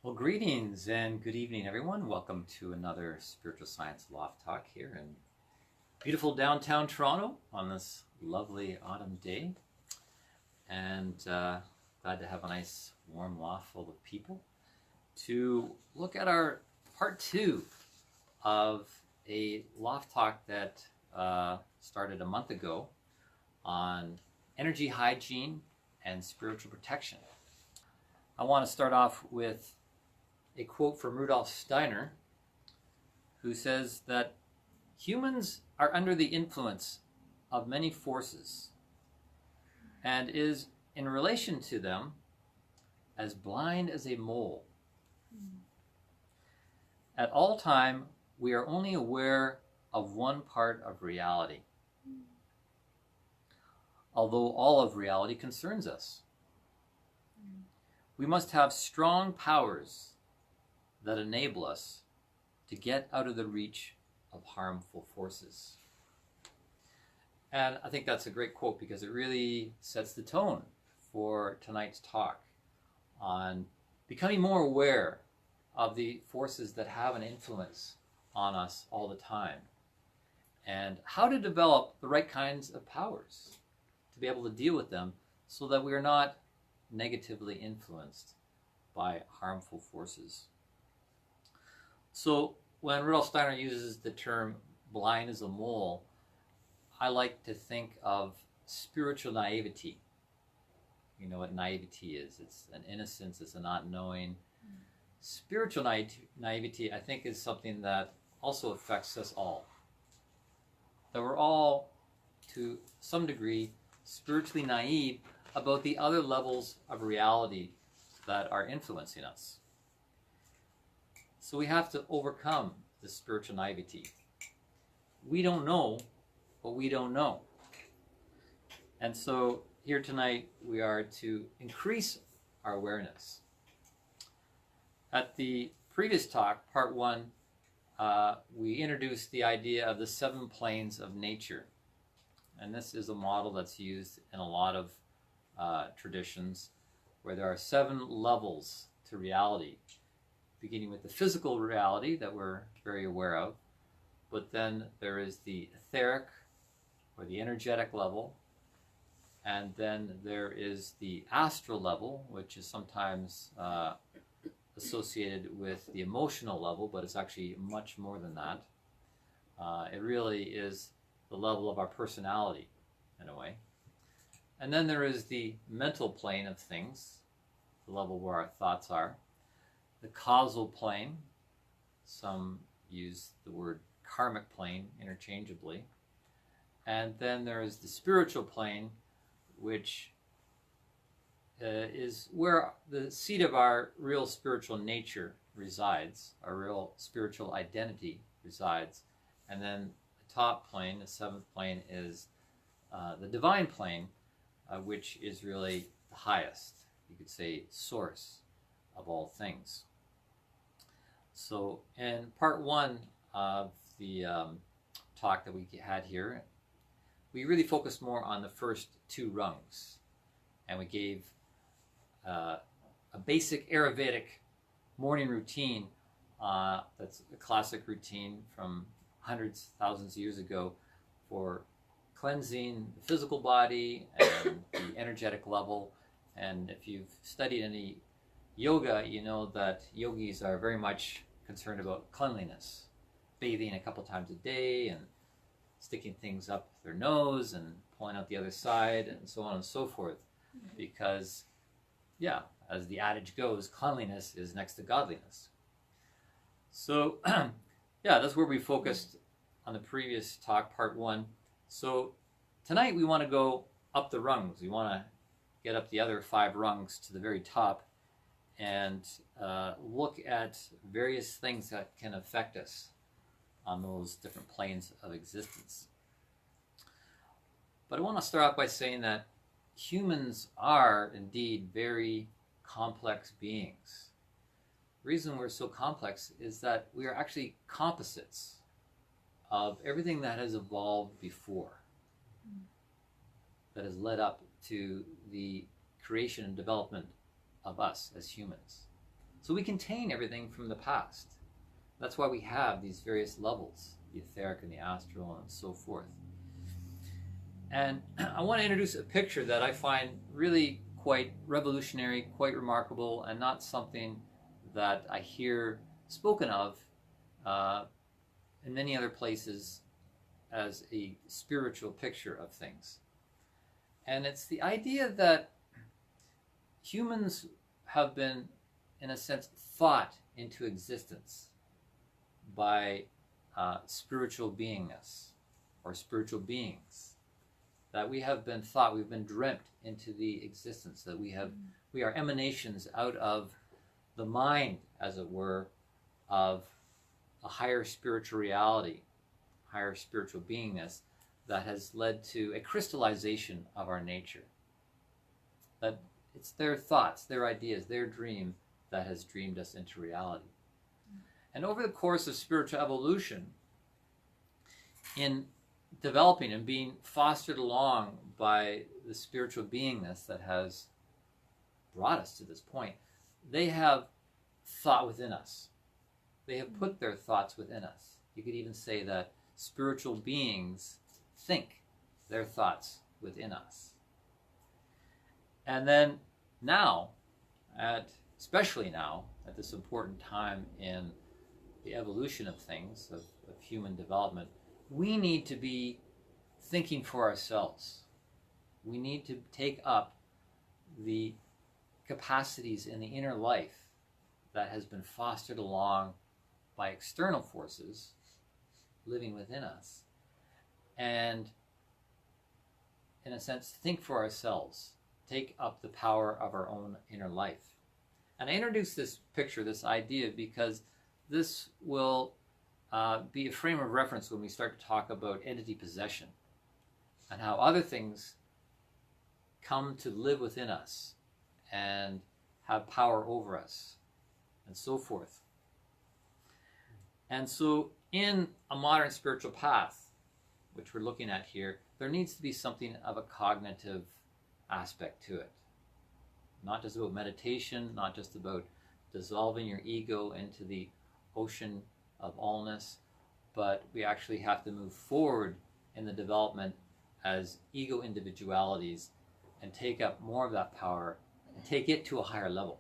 Well, greetings and good evening, everyone. Welcome to another Spiritual Science Loft Talk here in beautiful downtown Toronto on this lovely autumn day. And glad to have a nice warm loft full of people to look at our part two of a loft talk that started a month ago on energy hygiene and spiritual protection. I want to start off with a quote from Rudolf Steiner, who says that humans are under the influence of many forces and is in relation to them as blind as a mole. At all time, we are only aware of one part of reality, although all of reality concerns us. We must have strong powers that enable us to get out of the reach of harmful forces. And I think that's a great quote because it really sets the tone for tonight's talk on becoming more aware of the forces that have an influence on us all the time and how to develop the right kinds of powers to be able to deal with them so that we are not negatively influenced by harmful forces. So when Rudolf Steiner uses the term blind as a mole, I like to think of spiritual naivety. You know what naivety is. It's an innocence, it's a not knowing. Spiritual naivety, I think, is something that also affects us all. That we're all, to some degree, spiritually naive about the other levels of reality that are influencing us. So we have to overcome this spiritual naivety. We don't know what we don't know. And so here tonight we are to increase our awareness. At the previous talk, part one, we introduced the idea of the 7 planes of nature. And this is a model that's used in a lot of traditions where there are 7 levels to reality, beginning with the physical reality that we're very aware of, but then there is the etheric or the energetic level, and then there is the astral level, which is sometimes associated with the emotional level, but it's actually much more than that. It really is the level of our personality, in a way. And then there is the mental plane of things, the level where our thoughts are. The causal plane, some use the word karmic plane interchangeably. And then there is the spiritual plane, which is where the seat of our real spiritual nature resides, our real spiritual identity resides. And then the top plane, the 7th plane, is the divine plane, which is really the highest, you could say, source of all things. So in part one of the talk that we had here, we really focused more on the first 2 rungs, and we gave a basic Ayurvedic morning routine that's a classic routine from hundreds, thousands of years ago for cleansing the physical body and the energetic level. And if you've studied any yoga, you know that yogis are very much concerned about cleanliness, bathing a couple times a day and sticking things up their nose and pulling out the other side and so on and so forth, because yeah, as the adage goes, cleanliness is next to godliness. So yeah, that's where we focused on the previous talk, part one. So tonight we want to go up the rungs. We want to get up the other 5 rungs to the very top and look at various things that can affect us on those different planes of existence. But I want to start off by saying that humans are indeed very complex beings. The reason we're so complex is that we are actually composites of everything that has evolved before, that has led up to the creation and development of us as humans. So we contain everything from the past. That's why we have these various levels, the etheric and the astral and so forth. And I want to introduce a picture that I find really quite revolutionary, quite remarkable, and not something that I hear spoken of in many other places as a spiritual picture of things. And it's the idea that humans have been, in a sense, thought into existence by spiritual beingness or spiritual beings. That we have been thought, we've been dreamt into the existence, that we are emanations out of the mind, as it were, of a higher spiritual reality, higher spiritual beingness that has led to a crystallization of our nature. That it's their thoughts, their ideas, their dream that has dreamed us into reality. And over the course of spiritual evolution, in developing and being fostered along by the spiritual beingness that has brought us to this point, they have thought within us. They have put their thoughts within us. You could even say that spiritual beings think their thoughts within us. And then now, especially now, at this important time in the evolution of things, of human development, we need to be thinking for ourselves. We need to take up the capacities in the inner life that has been fostered along by external forces living within us, and in a sense think for ourselves, take up the power of our own inner life. And I introduce this picture, this idea, because this will be a frame of reference when we start to talk about entity possession and how other things come to live within us and have power over us and so forth. And so in a modern spiritual path, which we're looking at here, there needs to be something of a cognitive aspect to it. Not just about meditation, not just about dissolving your ego into the ocean of allness, but we actually have to move forward in the development as ego individualities and take up more of that power and take it to a higher level.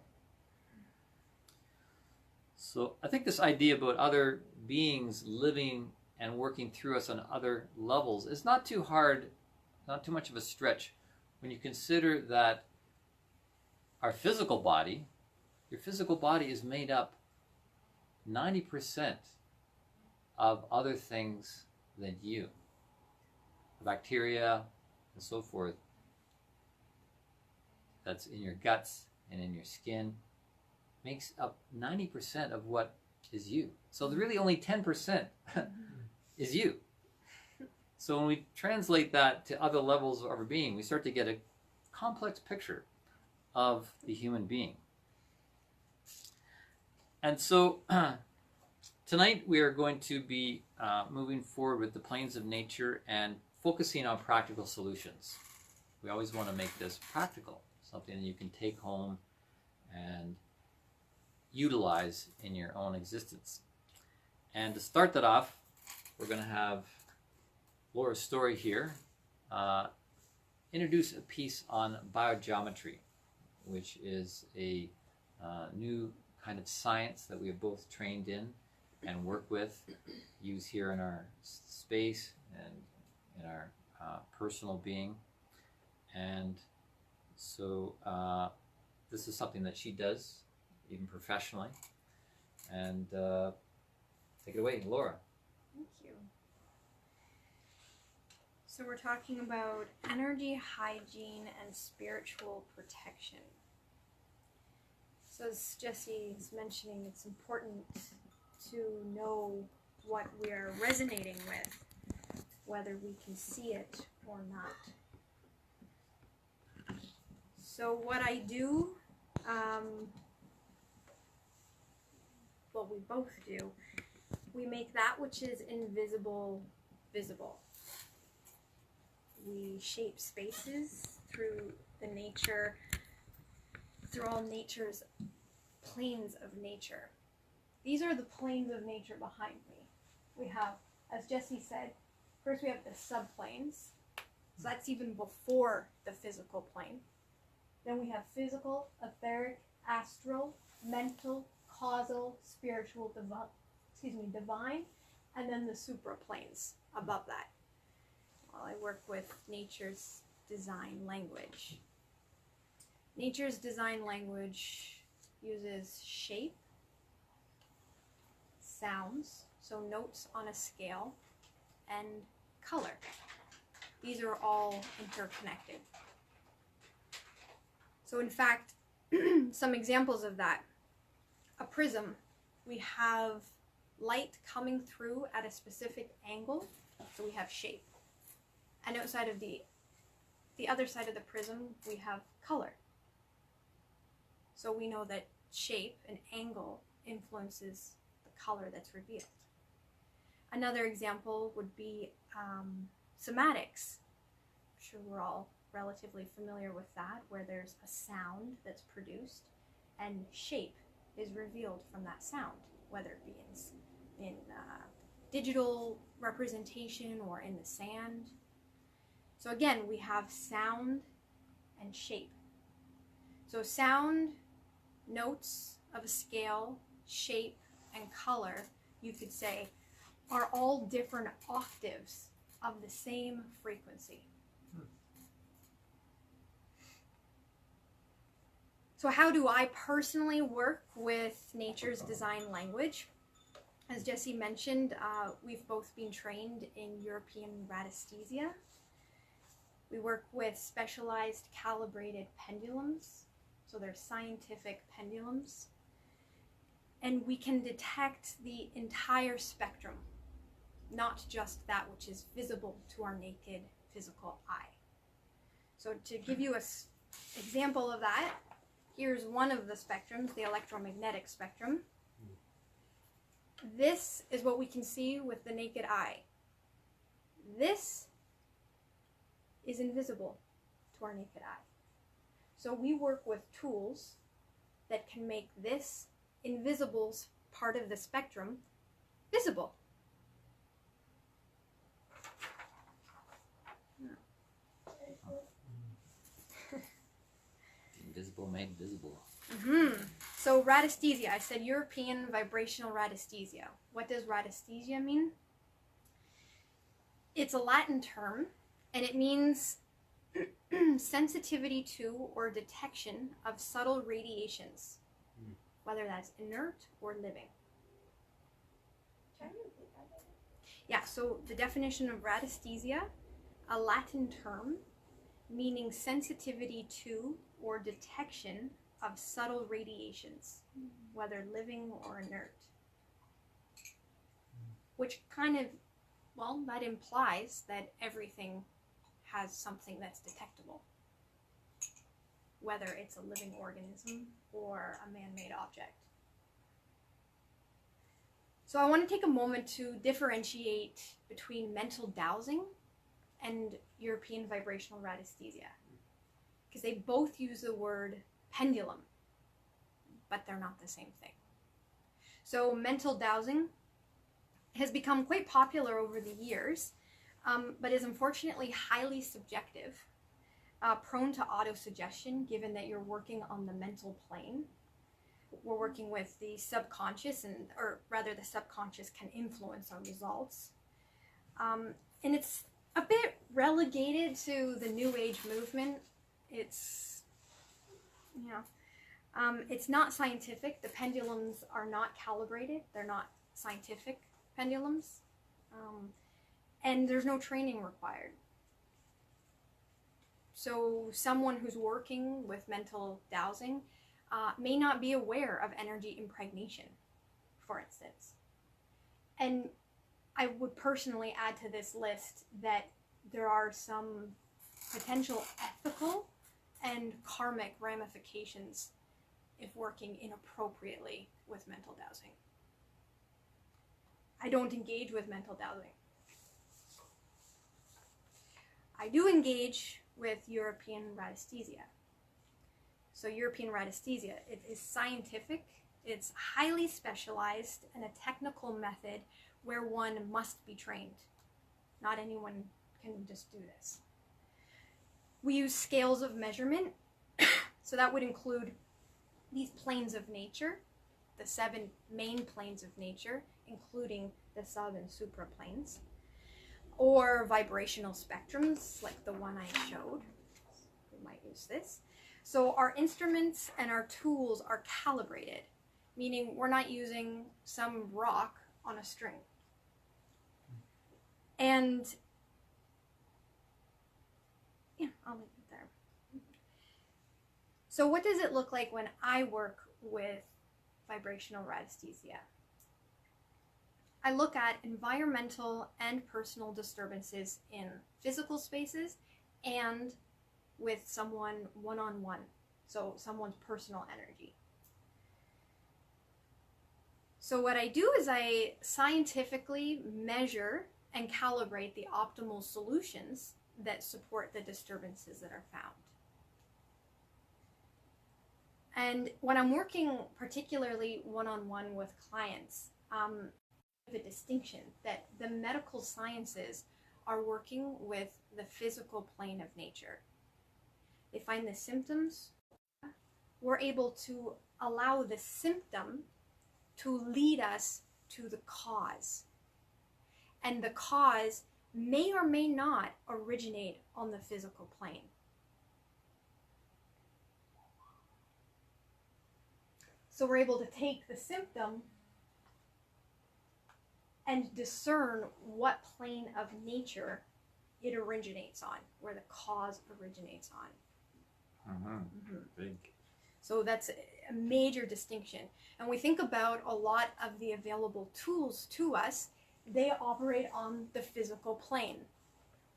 So I think this idea about other beings living and working through us on other levels is not too hard, not too much of a stretch when you consider that our physical body, your physical body is made up 90% of other things than you. Bacteria and so forth that's in your guts and in your skin makes up 90% of what is you. So really only 10% is you. So when we translate that to other levels of our being, we start to get a complex picture of the human being. And so tonight we are going to be moving forward with the planes of nature and focusing on practical solutions. We always want to make this practical, something that you can take home and utilize in your own existence. And to start that off, we're going to have Laura's story here introduce a piece on biogeometry, which is a new kind of science that we have both trained in and work with, use here in our space and in our personal being. And so this is something that she does, even professionally. And take it away, Laura. Thank you. So we're talking about energy, hygiene, and spiritual protection. So as Jesse is mentioning, it's important to know what we are resonating with, whether we can see it or not. So what I do, what we both do, we make that which is invisible visible. We shape spaces through all nature's planes of nature. These are the planes of nature behind me. We have, as Jesse said, first we have the subplanes. So that's even before the physical plane. Then we have physical, etheric, astral, mental, causal, spiritual, divine, and then the supraplanes above that. Well, I work with nature's design language. Nature's design language uses shape, sounds, so notes on a scale, and color. These are all interconnected. So in fact, some examples of that. A prism, we have light coming through at a specific angle, so we have shape. And outside of the other side of the prism, we have color. So we know that shape and angle influences the color that's revealed. Another example would be somatics. I'm sure we're all relatively familiar with that, where there's a sound that's produced and shape is revealed from that sound, whether it be in digital representation or in the sand. So again, we have sound and shape. So sound, notes of a scale, shape, and color, you could say, are all different octaves of the same frequency. So how do I personally work with nature's design language? As Jesse mentioned, we've both been trained in European radiesthesia. We work with specialized calibrated pendulums, so they're scientific pendulums. And we can detect the entire spectrum, not just that which is visible to our naked physical eye. So to give you an example of that, here's one of the spectrums, the electromagnetic spectrum. This is what we can see with the naked eye. This is invisible to our naked eye. So we work with tools that can make this invisible part of the spectrum visible. Invisible made visible. So radiesthesia, I said European vibrational radiesthesia. What does radiesthesia mean? It's a Latin term, and it means sensitivity to or detection of subtle radiations, whether that's inert or living. Yeah, so the definition of radiesthesia, a Latin term meaning sensitivity to or detection of subtle radiations, whether living or inert. Which kind of, well, that implies that everything has something that's detectable, whether it's a living organism or a man-made object. So I want to take a moment to differentiate between mental dowsing and European vibrational radiesthesia, because they both use the word pendulum, but they're not the same thing. So mental dowsing has become quite popular over the years, but is unfortunately highly subjective, prone to autosuggestion, given that you're working on the mental plane. We're working with the subconscious, or rather the subconscious can influence our results. And it's a bit relegated to the New Age movement. It's, it's not scientific. The pendulums are not calibrated. They're not scientific pendulums. And there's no training required. So someone who's working with mental dowsing may not be aware of energy impregnation, for instance. And I would personally add to this list that there are some potential ethical and karmic ramifications if working inappropriately with mental dowsing. I don't engage with mental dowsing. I do engage with European radiesthesia. So European radiesthesia, it is scientific, it's highly specialized, and a technical method where one must be trained. Not anyone can just do this. We use scales of measurement, so that would include these planes of nature, the 7 main planes of nature, including the sub and supraplanes, or vibrational spectrums like the one I showed. We might use this. So our instruments and our tools are calibrated, meaning we're not using some rock on a string. And yeah, I'll leave it there. So what does it look like when I work with vibrational radiesthesia? I look at environmental and personal disturbances in physical spaces and with someone one-on-one, so someone's personal energy. So what I do is I scientifically measure and calibrate the optimal solutions that support the disturbances that are found. And when I'm working particularly one-on-one with clients, a distinction that the medical sciences are working with the physical plane of nature. They find the symptoms. We're able to allow the symptom to lead us to the cause. And the cause may or may not originate on the physical plane. So we're able to take the symptom and discern what plane of nature it originates on, where the cause originates on. Big. So that's a major distinction. And we think about a lot of the available tools to us, they operate on the physical plane.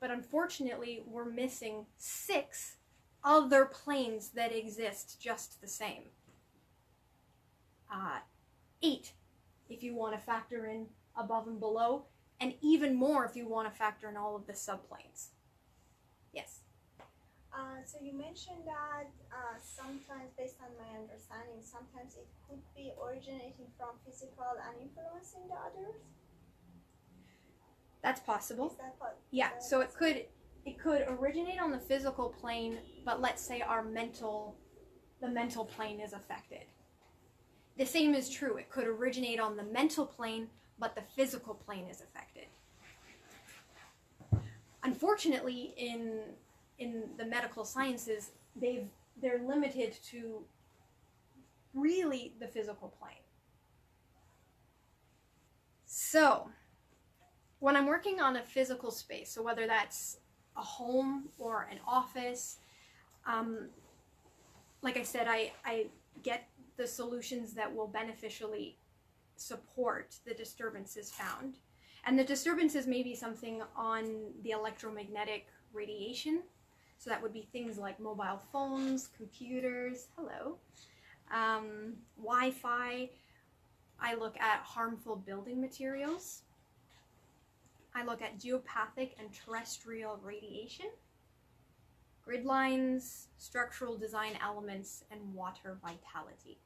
But unfortunately, we're missing 6 other planes that exist just the same. 8 if you want to factor in above and below, and even more if you want to factor in all of the subplanes. Yes? So you mentioned that sometimes, based on my understanding, sometimes it could be originating from physical and influencing the others? That's possible. Is that what? Yeah, so it could originate on the physical plane, but let's say the mental plane is affected. The same is true. It could originate on the mental plane, but the physical plane is affected. Unfortunately, in the medical sciences, they're limited to really the physical plane. So, when I'm working on a physical space, so whether that's a home or an office, like I said, I get the solutions that will beneficially support the disturbances found. And the disturbances may be something on the electromagnetic radiation. So that would be things like mobile phones, computers, Wi-Fi. I look at harmful building materials. I look at geopathic and terrestrial radiation, grid lines, structural design elements, and water vitality.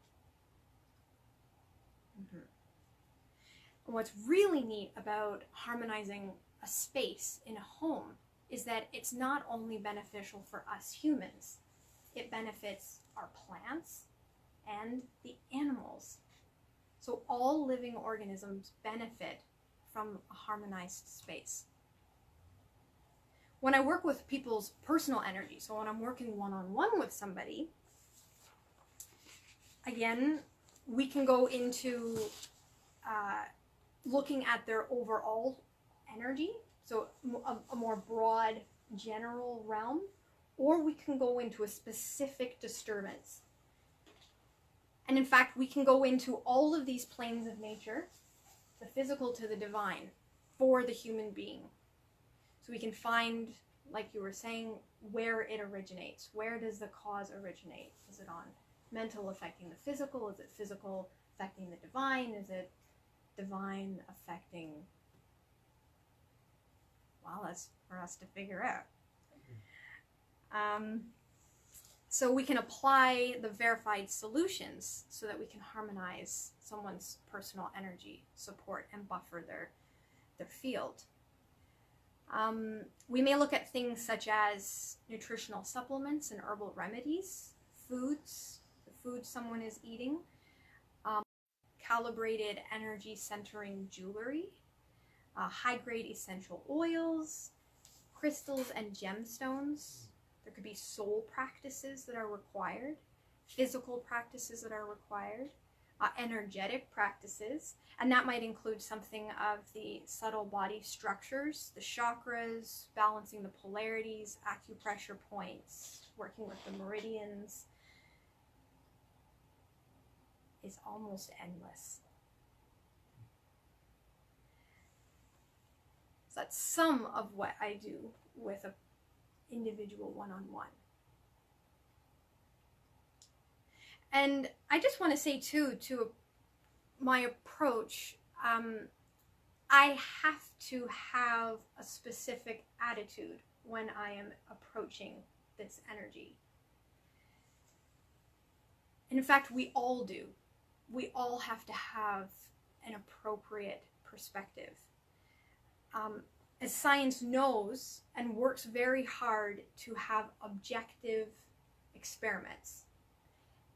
And what's really neat about harmonizing a space in a home is that it's not only beneficial for us humans, it benefits our plants and the animals. So all living organisms benefit from a harmonized space. When I work with people's personal energy, so when I'm working one-on-one with somebody, again, we can go into looking at their overall energy, so a more broad general realm, or we can go into a specific disturbance. And in fact, we can go into all of these planes of nature, the physical to the divine, for the human being. So we can find, like you were saying, where it originates. Where does the cause originate? Is it on mental affecting the physical? Is it physical affecting the divine? Is it divine affecting? Well, that's for us to figure out. So we can apply the verified solutions so that we can harmonize someone's personal energy, support, and buffer their field. We may look at things such as nutritional supplements and herbal remedies, foods, the food someone is eating, calibrated energy centering jewelry, high-grade essential oils, crystals and gemstones. There could be soul practices that are required, physical practices that are required, energetic practices, and that might include something of the subtle body structures, the chakras, balancing the polarities, acupressure points, working with the meridians. Is almost endless. So that's some of what I do with an individual one-on-one. And I just want to say too, to my approach, I have to have a specific attitude when I am approaching this energy. And in fact, we all do. We all have to have an appropriate perspective. As science knows and works very hard to have objective experiments,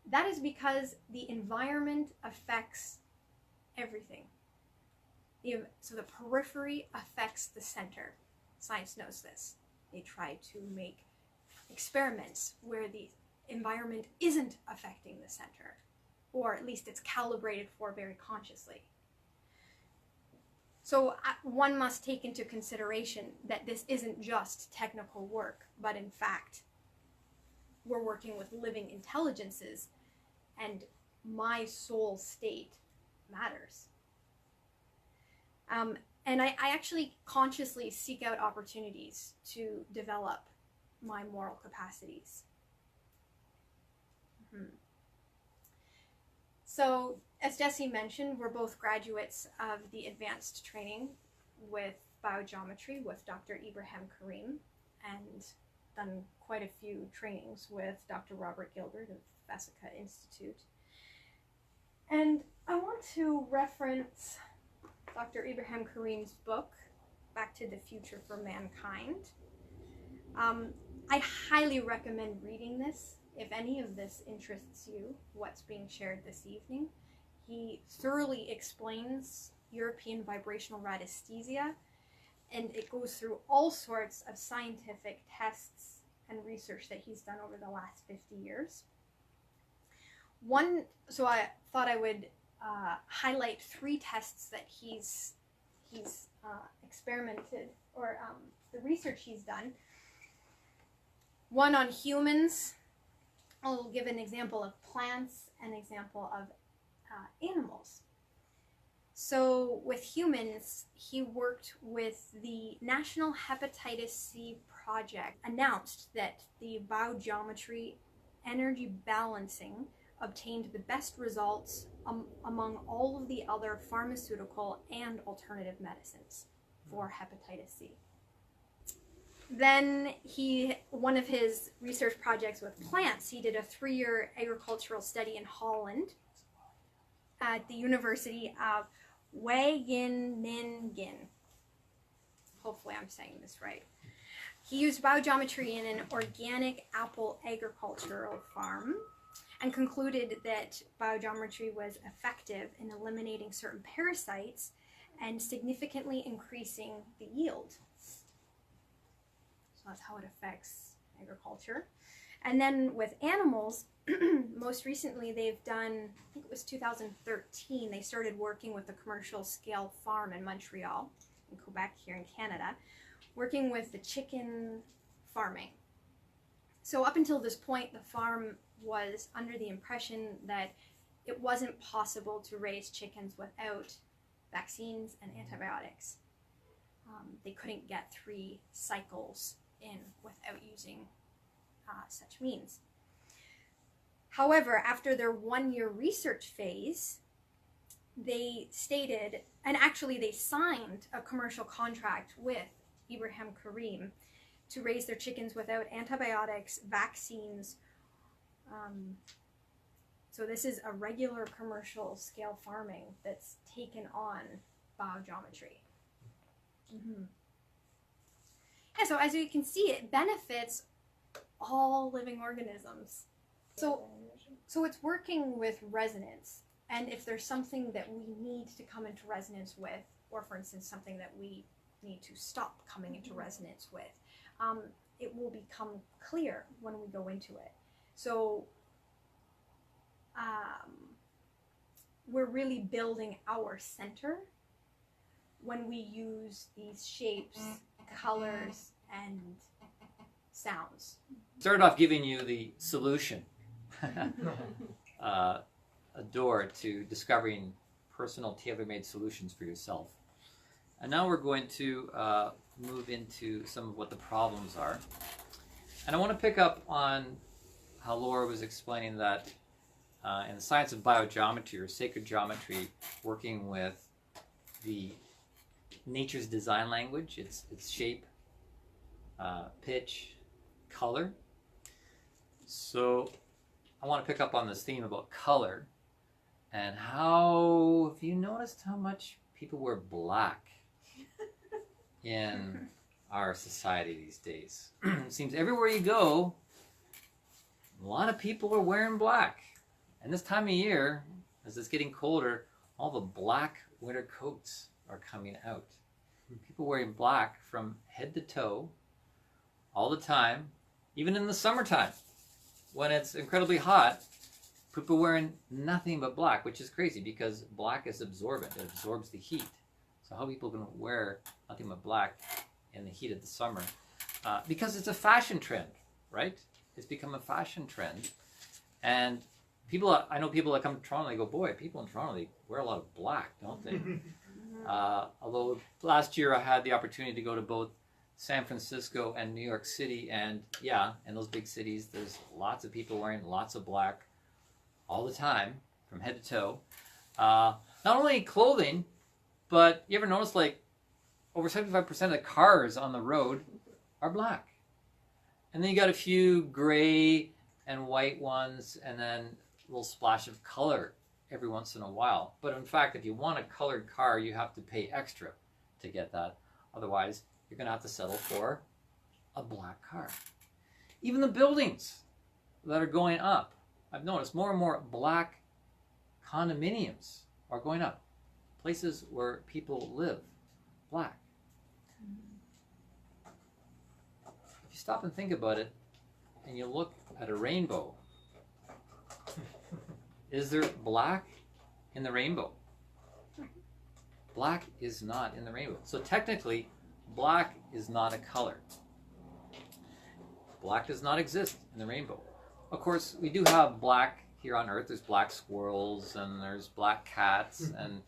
that is because the environment affects everything. So the periphery affects the center. Science knows this. They try to make experiments where the environment isn't affecting the center, or at least it's calibrated for very consciously. So one must take into consideration that this isn't just technical work, but in fact, we're working with living intelligences, and my soul state matters. And I actually consciously seek out opportunities to develop my moral capacities. So, as Jessie mentioned, we're both graduates of the advanced training with Biogeometry with Dr. Ibrahim Karim, and done quite a few trainings with Dr. Robert Gilbert of Vesica Institute. And I want to reference Dr. Ibrahim Karim's book, Back to the Future for Mankind. I highly recommend reading this if any of this interests you, what's being shared this evening. He thoroughly explains European vibrational radiesthesia, and it goes through all sorts of scientific tests and research that he's done over the last 50 years. So I thought I would highlight 3 tests that he's experimented, or the research he's done. One on humans. I'll give an example of plants, an example of animals. So with humans, he worked with the National Hepatitis C Project, announced that the biogeometry energy balancing obtained the best results among all of the other pharmaceutical and alternative medicines for hepatitis C. Then one of his research projects with plants, he did a 3-year agricultural study in Holland at the University of Wageningen. Hopefully I'm saying this right. He used biogeometry in an organic apple agricultural farm and concluded that biogeometry was effective in eliminating certain parasites and significantly increasing the yield. So that's how it affects agriculture. And then with animals, most recently they've done, I think it was 2013, they started working with a commercial scale farm in Montreal, in Quebec here in Canada, working with the chicken farming. So up until this point, the farm was under the impression that it wasn't possible to raise chickens without vaccines and antibiotics. They couldn't get 3 cycles in without using such means. However, after their 1-year research phase, they stated, and actually they signed a commercial contract with Ibrahim Karim to raise their chickens without antibiotics, vaccines, So this is a regular commercial scale farming that's taken on biogeometry. Yeah, so as you can see, it benefits all living organisms. So it's working with resonance, and if there's something that we need to come into resonance with, or for instance something that we need to stop coming into resonance with, it will become clear when we go into it. So we're really building our center when we use these shapes, colors, and sounds. Started off giving you the solution, a door to discovering personal tailor-made solutions for yourself. And now we're going to move into some of what the problems are. And I want to pick up on how Laura was explaining that in the science of biogeometry or sacred geometry, working with the nature's design language, its shape, pitch, color. So I want to pick up on this theme about color and how, have you noticed how much people wear black in our society these days? It seems everywhere you go, a lot of people are wearing black. And this time of year, as it's getting colder, all the black winter coats are coming out. People wearing black from head to toe all the time, even in the summertime when it's incredibly hot. People wearing nothing but black, which is crazy because black is absorbent. It absorbs the heat. So how are people going to wear nothing but black in the heat of the summer? Because it's a fashion trend, right? It's become a fashion trend. And people, I know people that come to Toronto, they go, boy, people in Toronto, they wear a lot of black, don't they? Although last year I had the opportunity to go to both San Francisco and New York City, and yeah, in those big cities, there's lots of people wearing lots of black all the time, from head to toe. Not only clothing, but you ever notice like over 75% of the cars on the road are black. And then you got a few gray and white ones, and then a little splash of color every once in a while. But in fact, if you want a colored car, you have to pay extra to get that. Otherwise, you're going to have to settle for a black car. Even the buildings that are going up, I've noticed more and more black condominiums are going up. Places where people live, black. If you stop and think about it, and you look at a rainbow, is there black in the rainbow? Black is not in the rainbow. So technically, black is not a color. Black does not exist in the rainbow. Of course, we do have black here on Earth. There's black squirrels, and there's black cats, and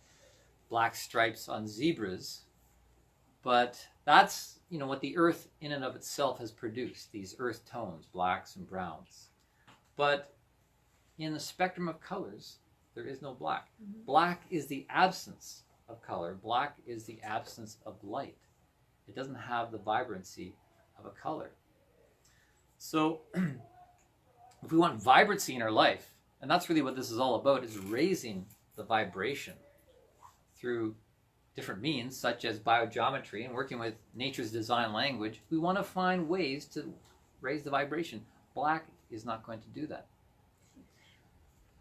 black stripes on zebras. But that's, you know, what the Earth in and of itself has produced, these earth tones, blacks and browns. But in the spectrum of colors, there is no black. Black is the absence of color. Black is the absence of light. It doesn't have the vibrancy of a color. So if we want vibrancy in our life, and that's really what this is all about, is raising the vibration through different means, such as biogeometry and working with nature's design language, we want to find ways to raise the vibration. Black is not going to do that.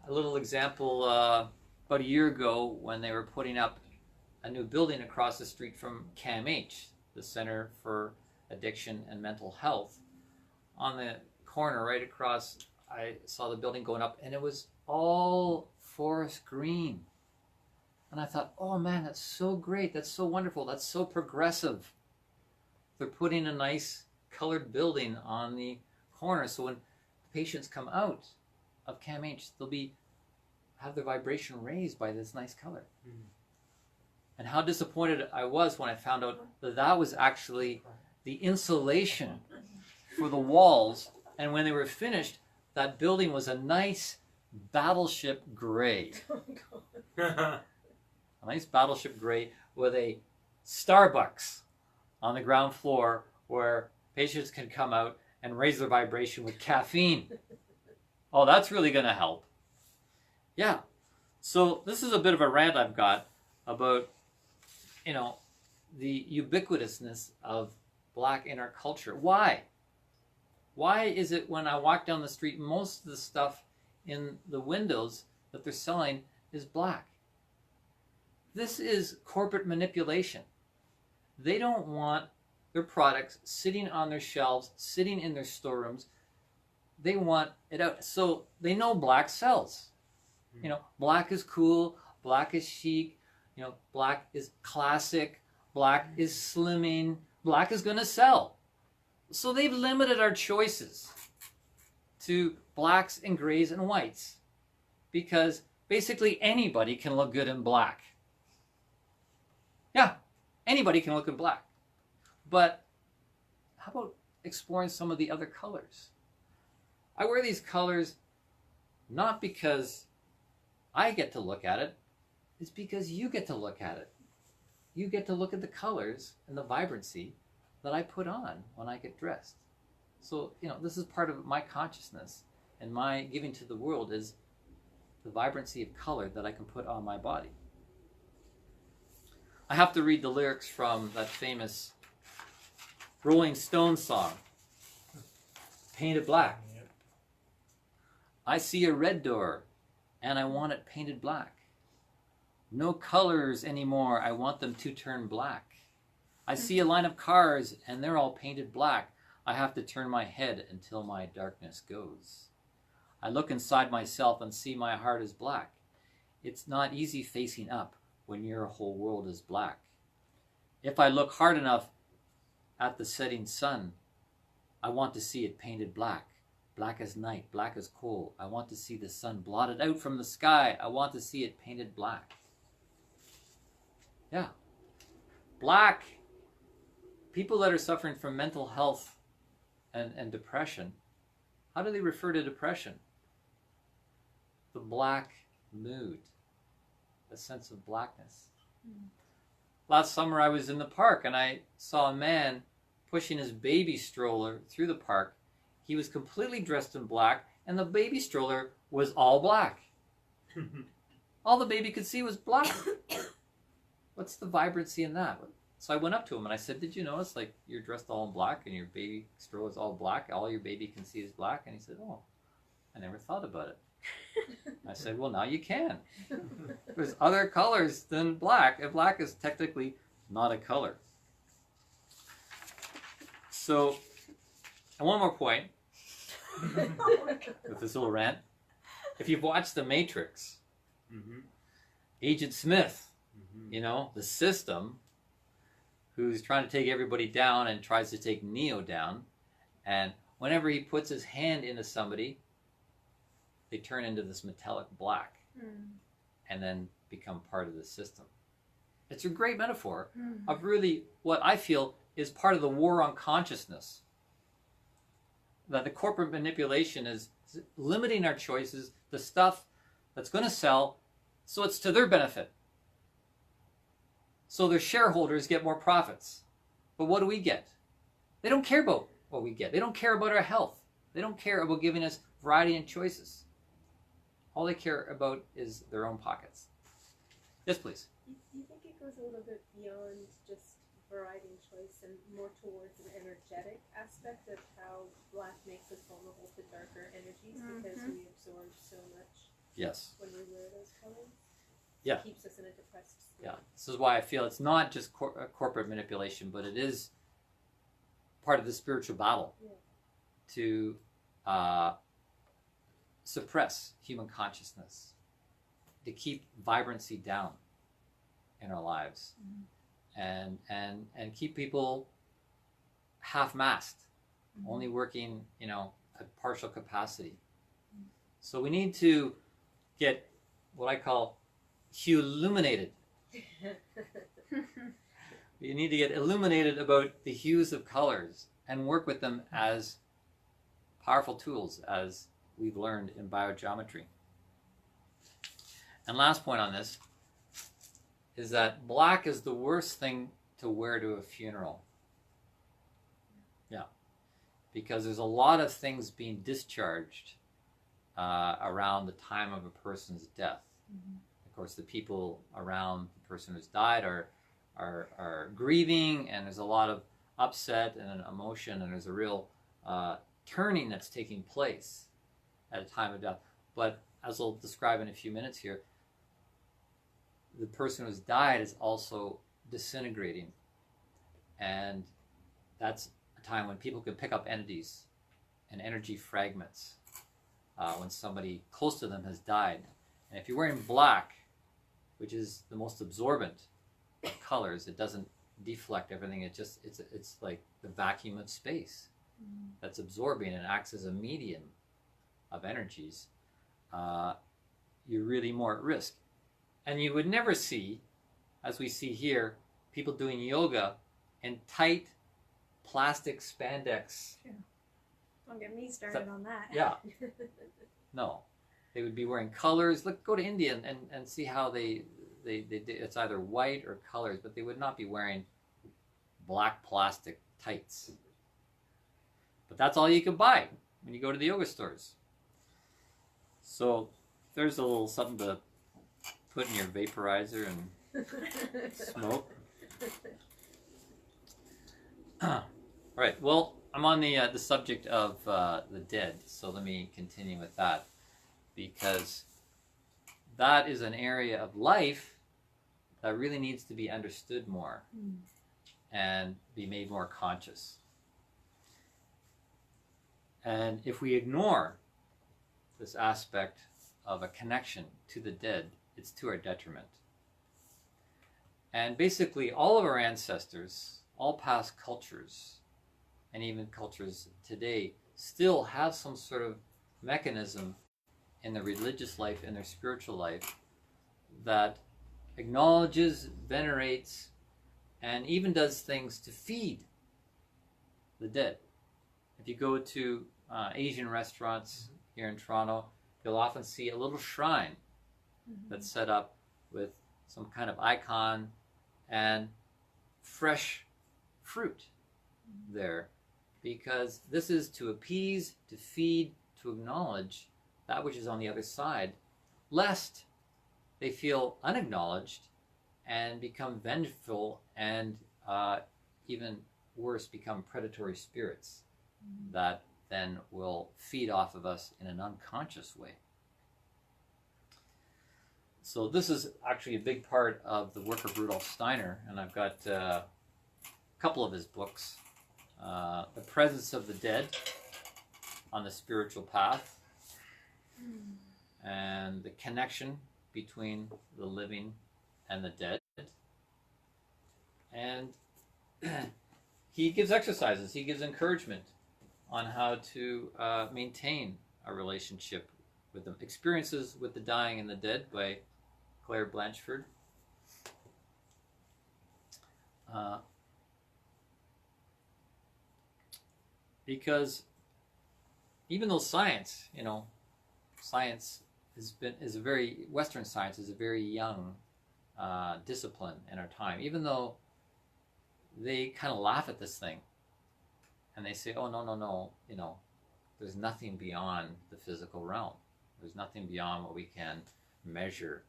A little example, about a year ago when they were putting up a new building across the street from CAMH, the Center for Addiction and Mental Health. On the corner right across, I saw the building going up, and it was all forest green. And I thought, oh man, that's so great, that's so wonderful, that's so progressive. They're putting a nice colored building on the corner, so when patients come out of CAMH, they'll have their vibration raised by this nice color. And how disappointed I was when I found out that that was actually the insulation for the walls, and when they were finished, that building was a nice battleship gray. A nice battleship gray with a Starbucks on the ground floor where patients can come out and raise their vibration with caffeine. Oh, that's really going to help. Yeah. So this is a bit of a rant I've got about, you know, the ubiquitousness of black in our culture. Why? Why is it when I walk down the street, most of the stuff in the windows that they're selling is black? This is corporate manipulation. They don't want their products sitting on their shelves, sitting in their storerooms. They want it out. So they know black sells. You know, black is cool, black is chic, you know, black is classic, black is slimming, black is going to sell. So they've limited our choices to blacks and grays and whites because basically anybody can look good in black. Yeah, anybody can look in black. But how about exploring some of the other colors? I wear these colors not because I get to look at it, it's because you get to look at it. You get to look at the colors and the vibrancy that I put on when I get dressed. So, you know, this is part of my consciousness and my giving to the world is the vibrancy of color that I can put on my body. I have to read the lyrics from that famous Rolling Stones song, Painted Black. Yep. I see a red door and I want it painted black. No colors anymore, I want them to turn black. I see a line of cars and they're all painted black. I have to turn my head until my darkness goes. I look inside myself and see my heart is black. It's not easy facing up when your whole world is black. If I look hard enough at the setting sun, I want to see it painted black. Black as night, black as coal. I want to see the sun blotted out from the sky. I want to see it painted black. Yeah. Black. People that are suffering from mental health and depression, how do they refer to depression? The black mood, a sense of blackness. Last summer I was in the park and I saw a man pushing his baby stroller through the park. He was completely dressed in black and the baby stroller was all black. All the baby could see was black. What's the vibrancy in that? So I went up to him and I said, did you notice like you're dressed all in black and your baby stroller is all black? All your baby can see is black? And he said, oh, I never thought about it. I said, well, now you can. There's other colors than black, and black is technically not a color. So, and one more point with this little rant. If you've watched The Matrix, Agent Smith, you know, the system, who's trying to take everybody down and tries to take Neo down, and whenever he puts his hand into somebody, they turn into this metallic black and then become part of the system. It's a great metaphor of really what I feel is part of the war on consciousness. That the corporate manipulation is limiting our choices, the stuff that's going to sell, so it's to their benefit. So their shareholders get more profits. But what do we get? They don't care about what we get. They don't care about our health. They don't care about giving us variety and choices. All they care about is their own pockets. Yes, please. Do you think it goes a little bit beyond just variety and choice and more towards an energetic aspect of how black makes us vulnerable to darker energies because we absorb so much Yes. when we wear those colors? Yeah. It keeps us in a depressed state. Yeah. This is why I feel it's not just corporate manipulation, but it is part of the spiritual battle to suppress human consciousness, to keep vibrancy down in our lives, and keep people half-mast, only working, you know, at partial capacity. So we need to get what I call illuminated. You need to get illuminated about the hues of colors and work with them as powerful tools, as we've learned in biogeometry. And last point on this is that black is the worst thing to wear to a funeral. Yeah. Because there's a lot of things being discharged around the time of a person's death. Of course, the people around the person who's died are grieving, and there's a lot of upset and emotion, and there's a real turning that's taking place at a time of death. But as I'll describe in a few minutes here, the person who's died is also disintegrating, and that's a time when people can pick up entities and energy fragments when somebody close to them has died. And if you're wearing black, which is the most absorbent of colors, it doesn't deflect everything. It's like the vacuum of space that's absorbing and acts as a medium of energies. You're really more at risk. And you would never see, as we see here, people doing yoga in tight plastic spandex. Don't get me started on that. Yeah. No. They would be wearing colors. Look, go to India and see how they it's either white or colors, but they would not be wearing black plastic tights. But that's all you can buy when you go to the yoga stores. So there's a little something to put in your vaporizer and smoke. All right. Well, I'm on the subject of the dead, so let me continue with that, because that is an area of life that really needs to be understood more and be made more conscious. And if we ignore this aspect of a connection to the dead, it's to our detriment. And basically, all of our ancestors, all past cultures, and even cultures today, still have some sort of mechanism in their religious life, in their spiritual life, that acknowledges, venerates, and even does things to feed the dead. If you go to Asian restaurants here in Toronto, you'll often see a little shrine that's set up with some kind of icon and fresh fruit there, because this is to appease, to feed, to acknowledge that which is on the other side, lest they feel unacknowledged and become vengeful and even worse, become predatory spirits that then will feed off of us in an unconscious way. So this is actually a big part of the work of Rudolf Steiner, and I've got a couple of his books. The Presence of the Dead on the Spiritual Path, and the connection between the living and the dead. And he gives exercises, he gives encouragement on how to maintain a relationship with them. Experiences with the Dying and the Dead by Claire Blanchford. Because even though science, science is a very, Western science is a very young discipline in our time, even though they kind of laugh at this thing and they say, oh, no, there's nothing beyond the physical realm. There's nothing beyond what we can measure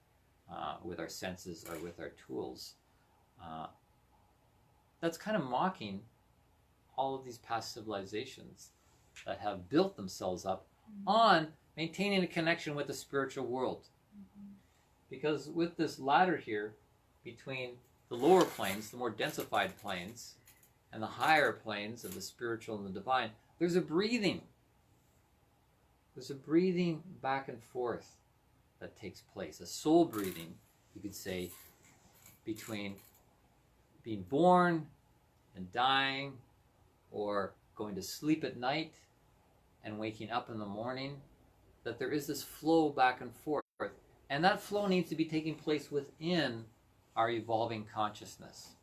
with our senses or with our tools. That's kind of mocking all of these past civilizations that have built themselves up on maintaining a connection with the spiritual world. Because with this ladder here, between the lower planes, the more densified planes, and the higher planes of the spiritual and the divine, there's a breathing. There's a breathing back and forth that takes place. A soul breathing, you could say, between being born and dying, or going to sleep at night and waking up in the morning, that there is this flow back and forth. And that flow needs to be taking place within our evolving consciousness.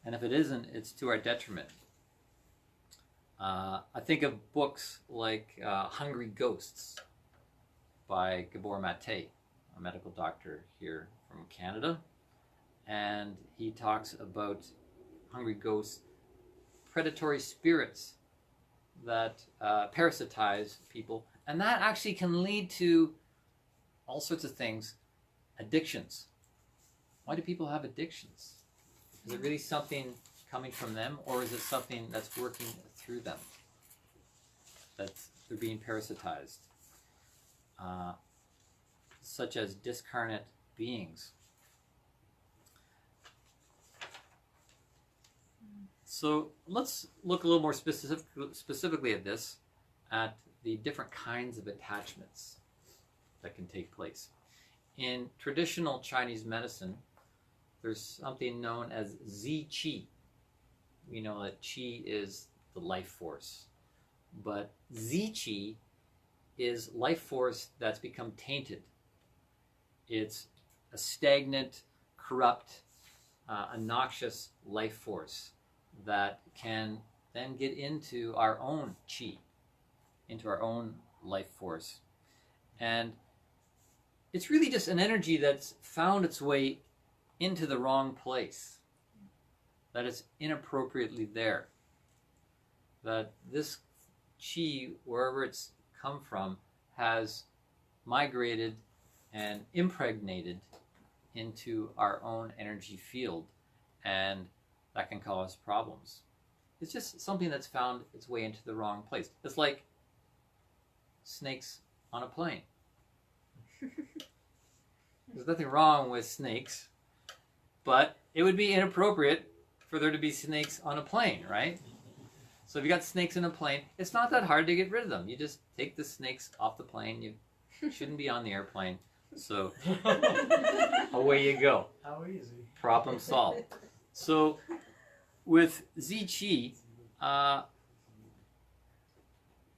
And if it isn't, it's to our detriment. I think of books like Hungry Ghosts by Gabor Mate, a medical doctor here from Canada. And he talks about hungry ghosts, predatory spirits that parasitize people, and that actually can lead to all sorts of things. Addictions. Why do people have addictions? Is it really something coming from them, or is it something that's working through them? That they're being parasitized. Such as discarnate beings. So let's look a little more specifically at this, at the different kinds of attachments that can take place. In traditional Chinese medicine, there's something known as Zi Qi. We know that Qi is the life force, but Zi Qi is life force that's become tainted. It's a stagnant, corrupt, a noxious life force that can then get into our own Qi, into our own life force. And it's really just an energy that's found its way into the wrong place, that it's inappropriately there, that this Qi, wherever it's come from, has migrated and impregnated into our own energy field, and that can cause problems. It's just something that's found its way into the wrong place. It's like snakes on a plane. There's nothing wrong with snakes, but it would be inappropriate for there to be snakes on a plane, right? So if you got snakes in a plane, it's not that hard to get rid of them. You just take the snakes off the plane. You shouldn't be on the airplane. So away you go. How easy. Problem solved. So with Zi Qi,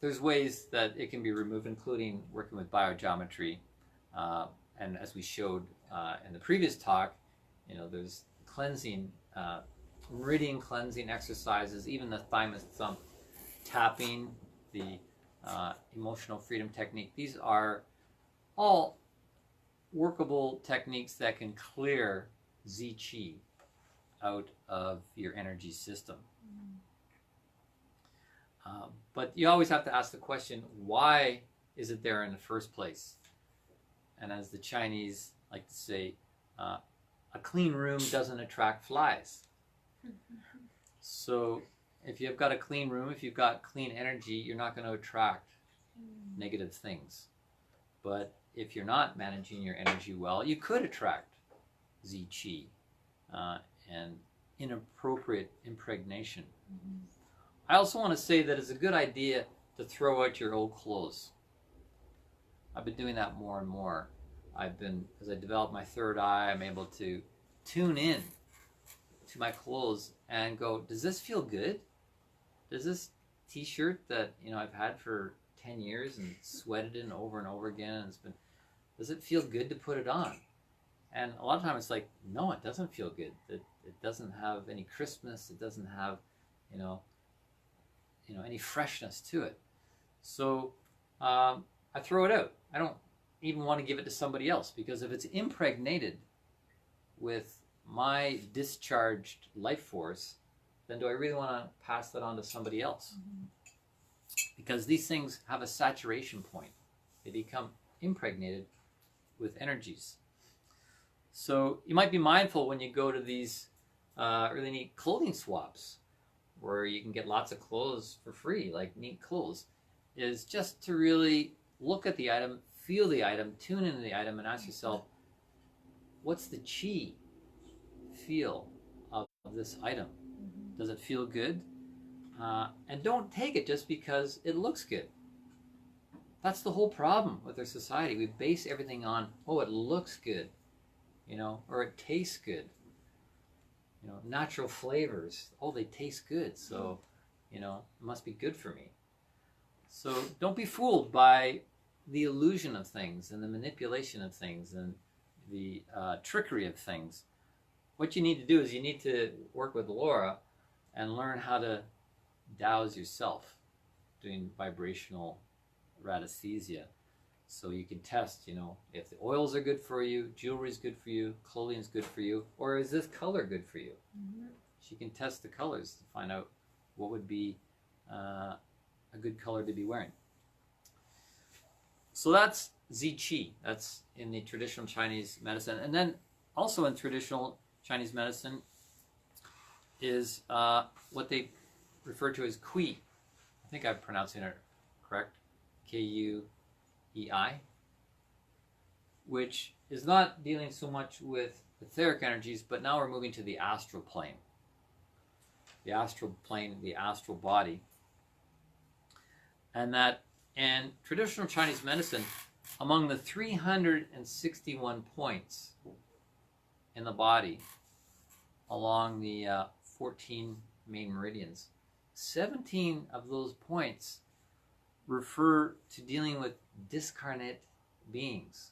there's ways that it can be removed, including working with biogeometry. And as we showed in the previous talk, there's cleansing, meridian cleansing exercises, even the thymus thump tapping, the emotional freedom technique. These are all workable techniques that can clear Zi Qi out of your energy system. But you always have to ask the question, why is it there in the first place? And as the Chinese like to say, a clean room doesn't attract flies. So if you've got a clean room, if you've got clean energy, you're not going to attract negative things. But if you're not managing your energy well, you could attract Zi Qi and inappropriate impregnation. I also want to say that it's a good idea to throw out your old clothes. I've been doing that more and more. As I develop my third eye, I'm able to tune in to my clothes and go, does this feel good? Does this t-shirt that I've had for 10 years and sweated in over and over again, and does it feel good to put it on? And a lot of times it's like, no, it doesn't feel good. It doesn't have any crispness. It doesn't have, any freshness to it. So I throw it out. I don't even want to give it to somebody else, because if it's impregnated with my discharged life force, then do I really want to pass that on to somebody else? Because these things have a saturation point. They become impregnated with energies. So you might be mindful when you go to these really neat clothing swaps, where you can get lots of clothes for free, like neat clothes, is just to really look at the item, feel the item, tune into the item, and ask yourself, what's the chi feel of this item? Does it feel good? And don't take it just because it looks good. That's the whole problem with our society. We base everything on, oh, it looks good, or it tastes good. Natural flavors, oh, they taste good, so, it must be good for me. So don't be fooled by the illusion of things and the manipulation of things and the trickery of things. What you need to do is you need to work with Laura and learn how to douse yourself, doing vibrational radiesthesia. So you can test, if the oils are good for you, jewelry is good for you, clothing is good for you, or is this color good for you? She can test the colors to find out what would be a good color to be wearing. So that's Zi Qi. That's in the traditional Chinese medicine. And then also in traditional Chinese medicine is what they refer to as Qi. I think I'm pronouncing it correct. Kuei, which is not dealing so much with etheric energies, but now we're moving to the astral plane. The astral plane, the astral body. And that in traditional Chinese medicine, among the 361 points in the body along the 14 main meridians, 17 of those points refer to dealing with discarnate beings.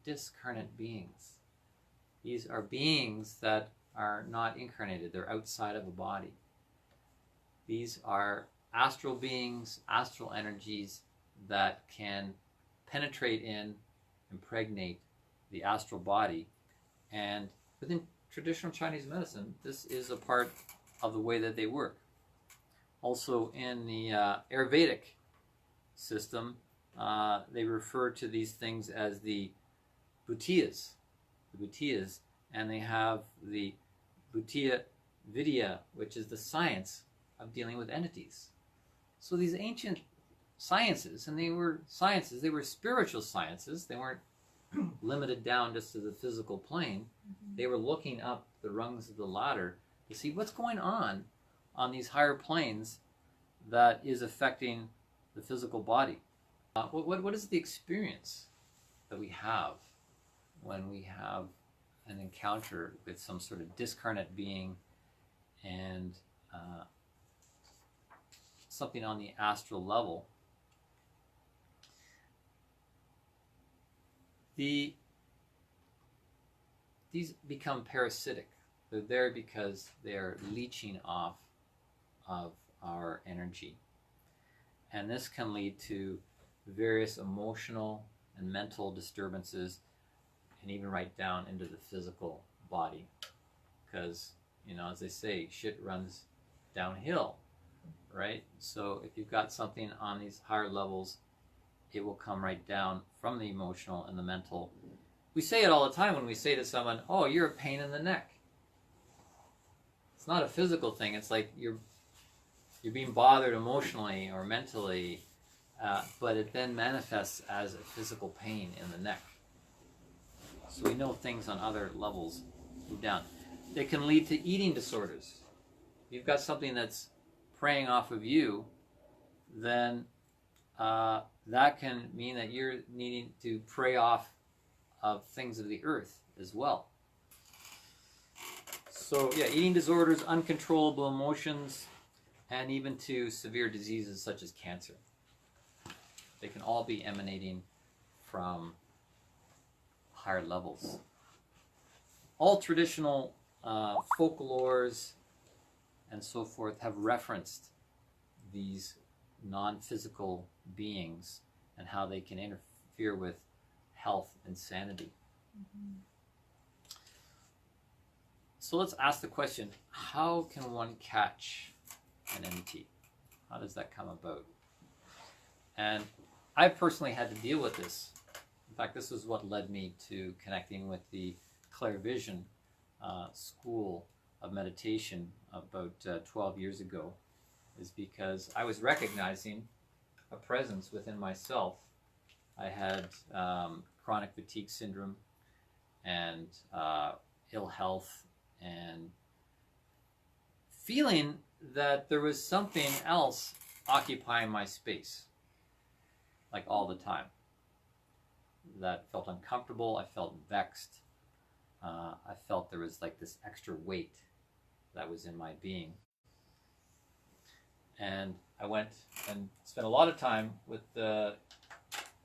Discarnate beings. These are beings that are not incarnated. They're outside of a body. These are astral beings, astral energies that can penetrate in, impregnate the astral body. And within traditional Chinese medicine, this is a part of the way that they work. Also in the Ayurvedic system, they refer to these things as the bhutiyas, and they have the bhutiya vidya, which is the science of dealing with entities. So these ancient sciences, and they were sciences, they were spiritual sciences. They weren't limited down just to the physical plane. They were looking up the rungs of the ladder to see what's going on these higher planes that is affecting the physical body. What is the experience that we have when we have an encounter with some sort of discarnate being and something on the astral level? These become parasitic. They're there because they're leeching off of our energy. And this can lead to various emotional and mental disturbances, and even right down into the physical body. Because, you know, as they say, shit runs downhill, right? So if you've got something on these higher levels, it will come right down from the emotional and the mental. We say it all the time when we say to someone, oh, you're a pain in the neck. It's not a physical thing. It's like you're being bothered emotionally or mentally, but it then manifests as a physical pain in the neck. So we know things on other levels move down. They can lead to eating disorders. If you've got something that's preying off of you, then that can mean that you're needing to prey off of things of the earth as well. So yeah, eating disorders, uncontrollable emotions, and even to severe diseases such as cancer. They can all be emanating from higher levels. All traditional folklores and so forth have referenced these non-physical beings and how they can interfere with health and sanity. So let's ask the question, how can one catch an entity? How does that come about? And I personally had to deal with this. In fact, this is what led me to connecting with the Clairvision school of meditation about 12 years ago, is because I was recognizing a presence within myself. I had chronic fatigue syndrome and ill health, and feeling that there was something else occupying my space, like all the time. That felt uncomfortable. I felt vexed. I felt there was like this extra weight that was in my being. And I went and spent a lot of time with at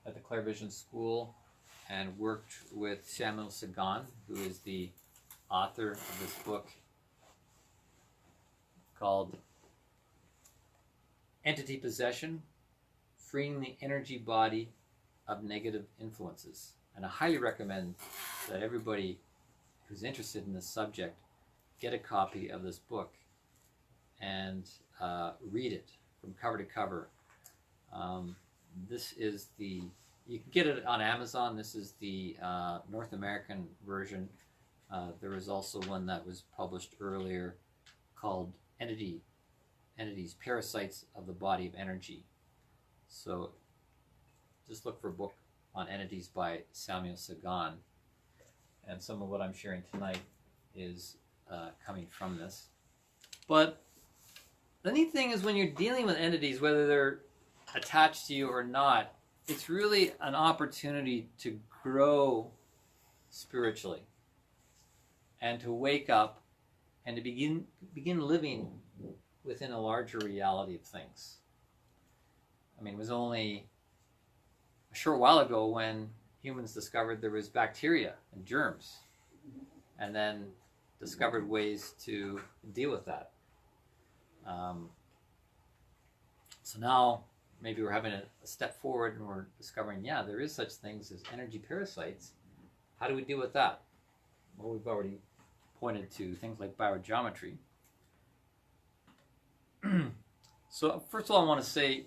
the Clairvision school and worked with Samuel Sagan, who is the author of this book called Entity Possession, Freeing the Energy Body of Negative Influences. And I highly recommend that everybody who's interested in this subject get a copy of this book and read it from cover to cover. This is the, you can get it on Amazon. This is the North American version. There was also one that was published earlier called Entities, Parasites of the Body of Energy. So just look for a book on entities by Samuel Sagan. And some of what I'm sharing tonight is coming from this. But the neat thing is when you're dealing with entities, whether they're attached to you or not, it's really an opportunity to grow spiritually and to wake up and to begin living within a larger reality of things. I mean, it was only a short while ago when humans discovered there was bacteria and germs, and then discovered ways to deal with that. So now maybe we're having a step forward and we're discovering, yeah, there is such things as energy parasites. How do we deal with that? Well, we've already pointed to things like biogeometry. So first of all, I want to say,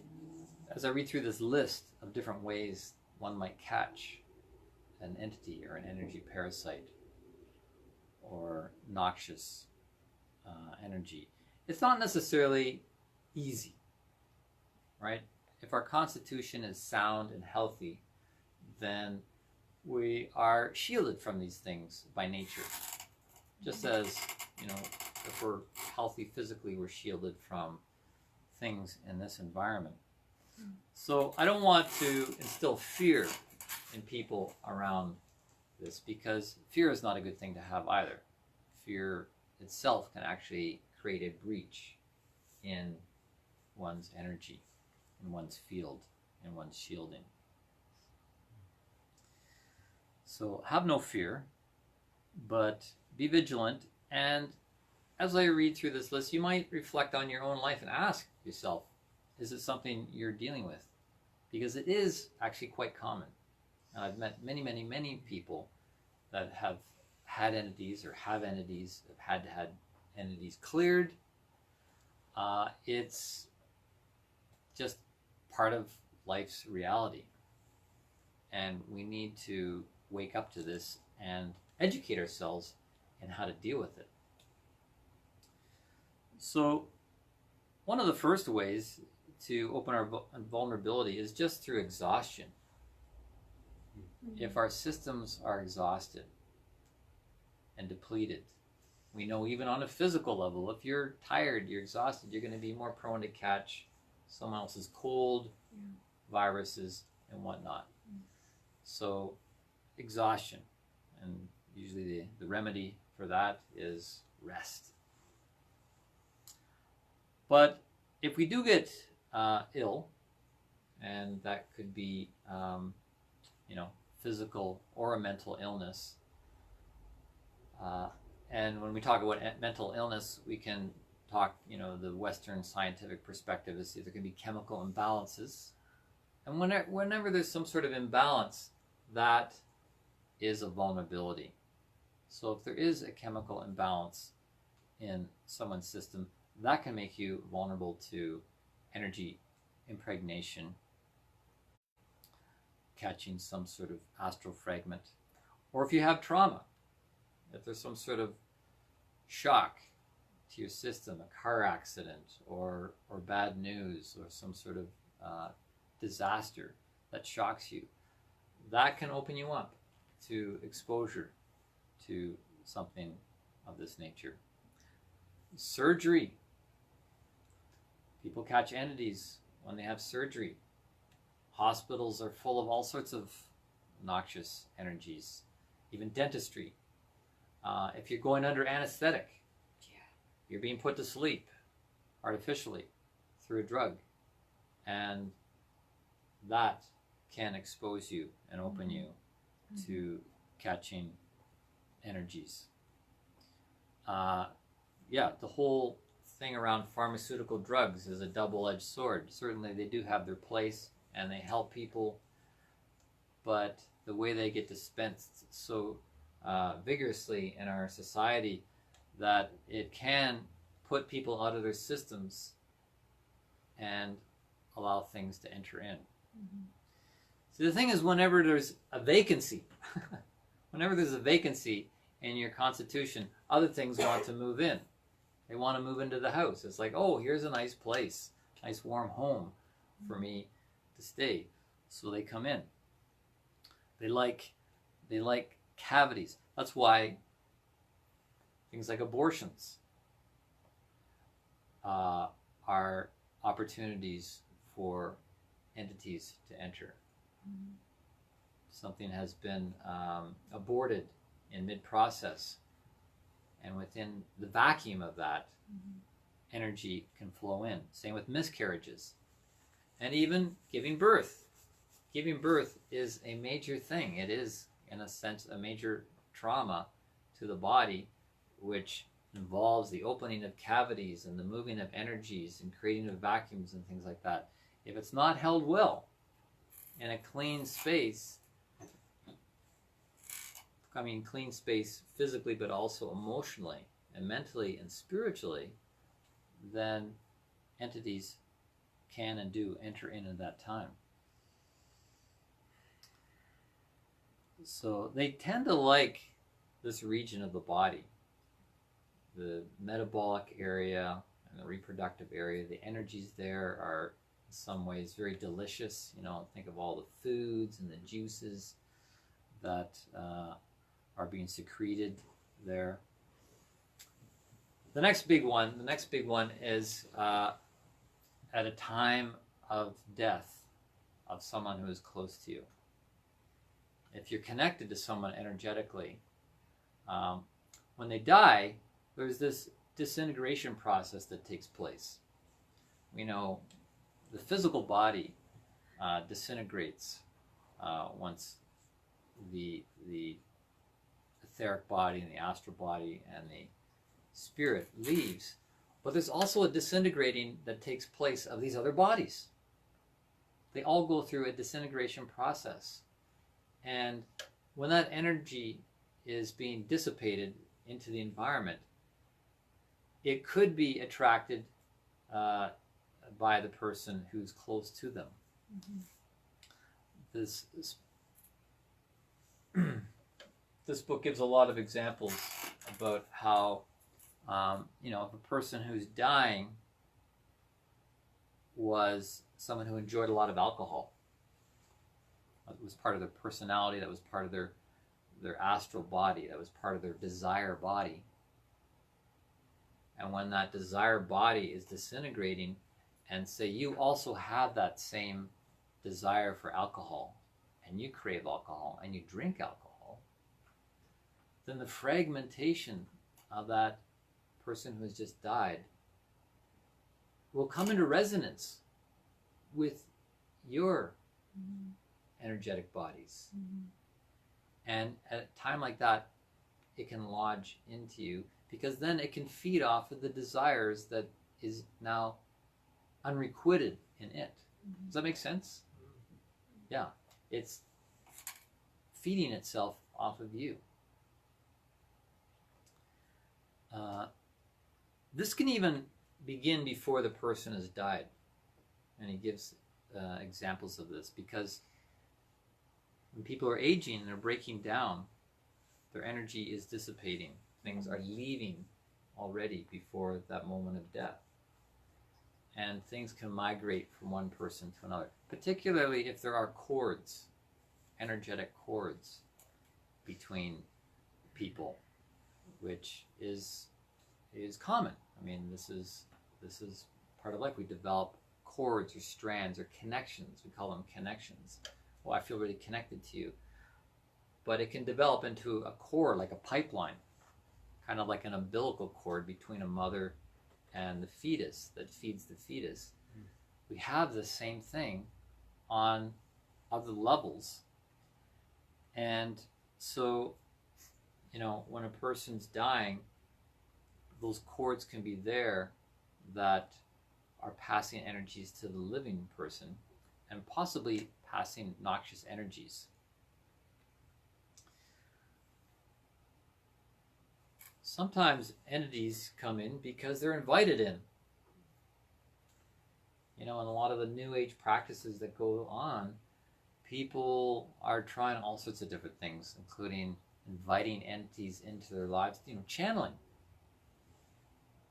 as I read through this list of different ways one might catch an entity or an energy parasite or noxious energy, it's not necessarily easy, right? If our constitution is sound and healthy, then we are shielded from these things by nature. Just as, you know, if we're healthy physically, we're shielded from things in this environment. So I don't want to instill fear in people around this, because fear is not a good thing to have either. Fear itself can actually create a breach in one's energy, in one's field, in one's shielding. So have no fear, but be vigilant. And as I read through this list, you might reflect on your own life and ask yourself, is it something you're dealing with? Because it is actually quite common. And I've met many, many, many people that have had entities or have entities, have had entities cleared. It's just part of life's reality. And we need to wake up to this and educate ourselves in how to deal with it. So one of the first ways to open our vulnerability is just through exhaustion. If our systems are exhausted and depleted, we know even on a physical level, if you're tired, you're exhausted, you're going to be more prone to catch someone else's cold, viruses, and whatnot. So exhaustion, and usually the remedy for that is rest. But if we do get ill, and that could be physical or a mental illness, and when we talk about mental illness, we can talk, the Western scientific perspective is there can be chemical imbalances, and whenever there's some sort of imbalance, that is a vulnerability. So if there is a chemical imbalance in someone's system, that can make you vulnerable to energy impregnation, catching some sort of astral fragment. Or if you have trauma, if there's some sort of shock to your system, a car accident or bad news or some sort of disaster that shocks you, that can open you up to exposure to something of this nature. Surgery. People catch entities when they have surgery. Hospitals are full of all sorts of noxious energies, even dentistry. If you're going under anesthetic, you're being put to sleep artificially through a drug, and that can expose you and open you to catching energies. The whole thing around pharmaceutical drugs is a double-edged sword. Certainly they do have their place and they help people, but the way they get dispensed so vigorously in our society that it can put people out of their systems and allow things to enter in. So the thing is, whenever there's a vacancy, whenever there's a vacancy in your constitution, other things want to move in. They want to move into the house. It's like, oh, here's a nice place, nice warm home for me to stay. So they come in. They like cavities. That's why things like abortions are opportunities for entities to enter. Something has been aborted in mid-process, and within the vacuum of that, energy can flow in. Same with miscarriages, and even giving birth. Giving birth is a major thing. It is, in a sense, a major trauma to the body, which involves the opening of cavities and the moving of energies and creating of vacuums and things like that. If it's not held well in a clean space, I mean clean space physically but also emotionally and mentally and spiritually, then entities can and do enter in at that time. So they tend to like this region of the body, the metabolic area and the reproductive area. The energies there are in some ways very delicious. You know, think of all the foods and the juices that are being secreted there. The next big one is at a time of death of someone who is close to you. If you're connected to someone energetically, when they die, there's this disintegration process that takes place. We know the physical body disintegrates once the etheric body and the astral body and the spirit leaves. But there's also a disintegrating that takes place of these other bodies. They all go through a disintegration process. And when that energy is being dissipated into the environment, it could be attracted by the person who's close to them. This book gives a lot of examples about how, if a person who's dying was someone who enjoyed a lot of alcohol. It was part of their personality, that was part of their astral body, that was part of their desire body. And when that desire body is disintegrating, and say you also have that same desire for alcohol, and you crave alcohol, and you drink alcohol, then the fragmentation of that person who has just died will come into resonance with your energetic bodies. And at a time like that, it can lodge into you, because then it can feed off of the desires that is now unrequited in it. Does that make sense? Yeah. It's feeding itself off of you. This can even begin before the person has died. And he gives examples of this, because when people are aging and they're breaking down, their energy is dissipating. Things are leaving already before that moment of death. And things can migrate from one person to another, particularly if there are cords, energetic cords between people, which is common. I mean, this is part of life. We develop cords or strands or connections. We call them connections. Well, I feel really connected to you. But it can develop into a cord, like a pipeline, kind of like an umbilical cord between a mother and the fetus that feeds the fetus. We have the same thing on other levels. And so, when a person's dying, those cords can be there that are passing energies to the living person and possibly passing noxious energies. Sometimes entities come in because they're invited in. You know, and a lot of the new age practices that go on, people are trying all sorts of different things, including inviting entities into their lives, you know, channeling.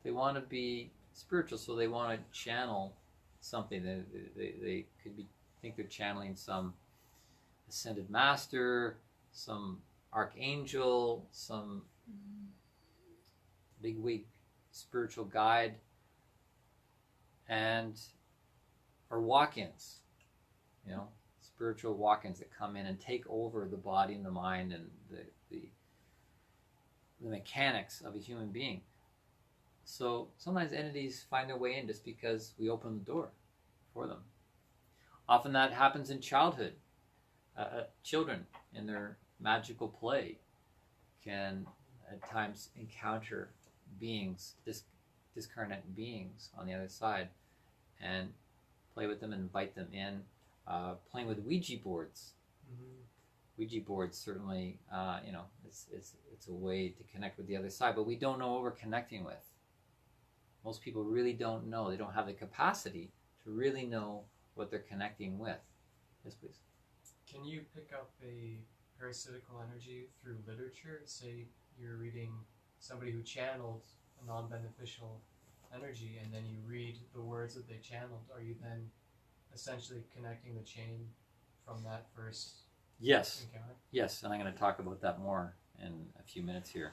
They want to be spiritual, so they want to channel something. They could be think they're channeling some ascended master, some archangel, some bigwig spiritual guide, and or walk-ins, you know, spiritual walk-ins that come in and take over the body and the mind and the mechanics of a human being. So sometimes entities find their way in just because we open the door for them. Often that happens in childhood. Children in their magical play can at times encounter beings, discarnate beings on the other side, and play with them and invite them in. Playing with Ouija boards. Ouija boards certainly, you know, it's a way to connect with the other side, but we don't know what we're connecting with. Most people really don't know. They don't have the capacity to really know what they're connecting with. Yes, please. Can you pick up a parasitical energy through literature? Say you're reading somebody who channeled a non-beneficial energy, and then you read the words that they channeled. Are you then essentially connecting the chain from that first Yes. encounter? Yes, and I'm going to talk about that more in a few minutes here.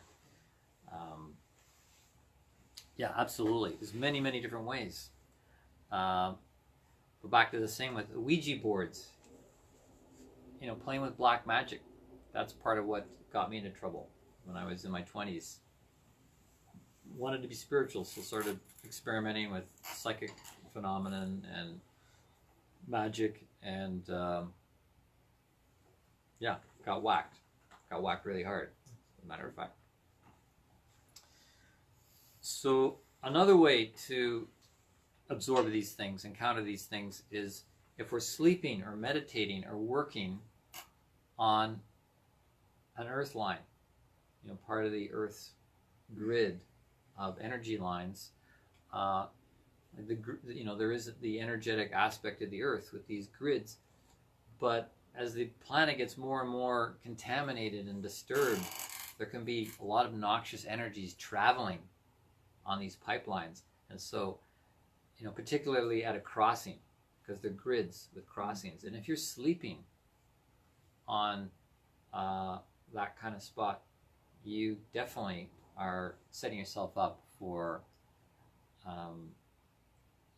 Yeah, absolutely. There's many, many different ways. Go back to the same with Ouija boards. You know, playing with black magic. That's part of what got me into trouble when I was in my 20s. Wanted to be spiritual, so started experimenting with psychic phenomenon and magic, and yeah, got whacked. Got whacked really hard, as a matter of fact. So another way to absorb these things, encounter these things, is if we're sleeping or meditating or working on an earth line, you know, part of the earth's grid of energy lines. You know, there is the energetic aspect of the earth with these grids, but as the planet gets more and more contaminated and disturbed, there can be a lot of noxious energies traveling on these pipelines. And so, you know, particularly at a crossing, because they're grids with crossings. And if you're sleeping on that kind of spot, you definitely are setting yourself up for,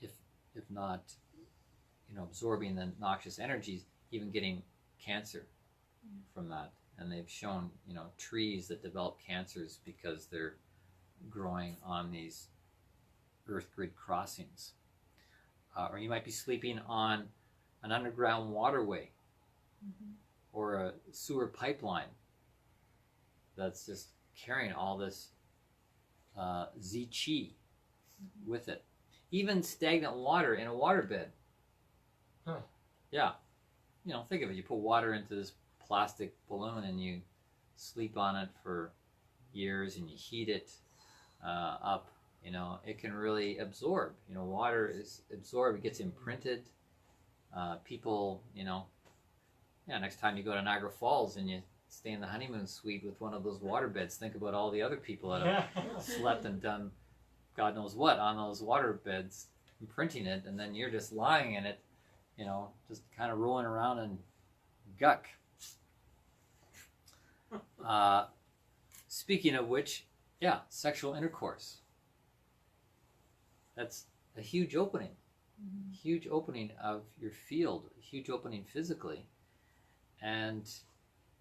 if not, you know, absorbing the noxious energies, even getting cancer from that. And they've shown, you know, trees that develop cancers because they're growing on these earth grid crossings. Or you might be sleeping on an underground waterway or a sewer pipeline that's just carrying all this Z-chi with it. Even stagnant water in a waterbed. Huh. Yeah. You know, think of it. You put water into this plastic balloon and you sleep on it for years and you heat it up. You know, it can really absorb. You know, water is absorbed. It gets imprinted. People, you know, yeah, next time you go to Niagara Falls and you stay in the honeymoon suite with one of those water beds, think about all the other people that have slept and done God knows what on those water beds, imprinting it, and then you're just lying in it, you know, just kind of rolling around in guck. Speaking of which, yeah, sexual intercourse. That's a huge opening. Huge opening of your field, a huge opening physically. And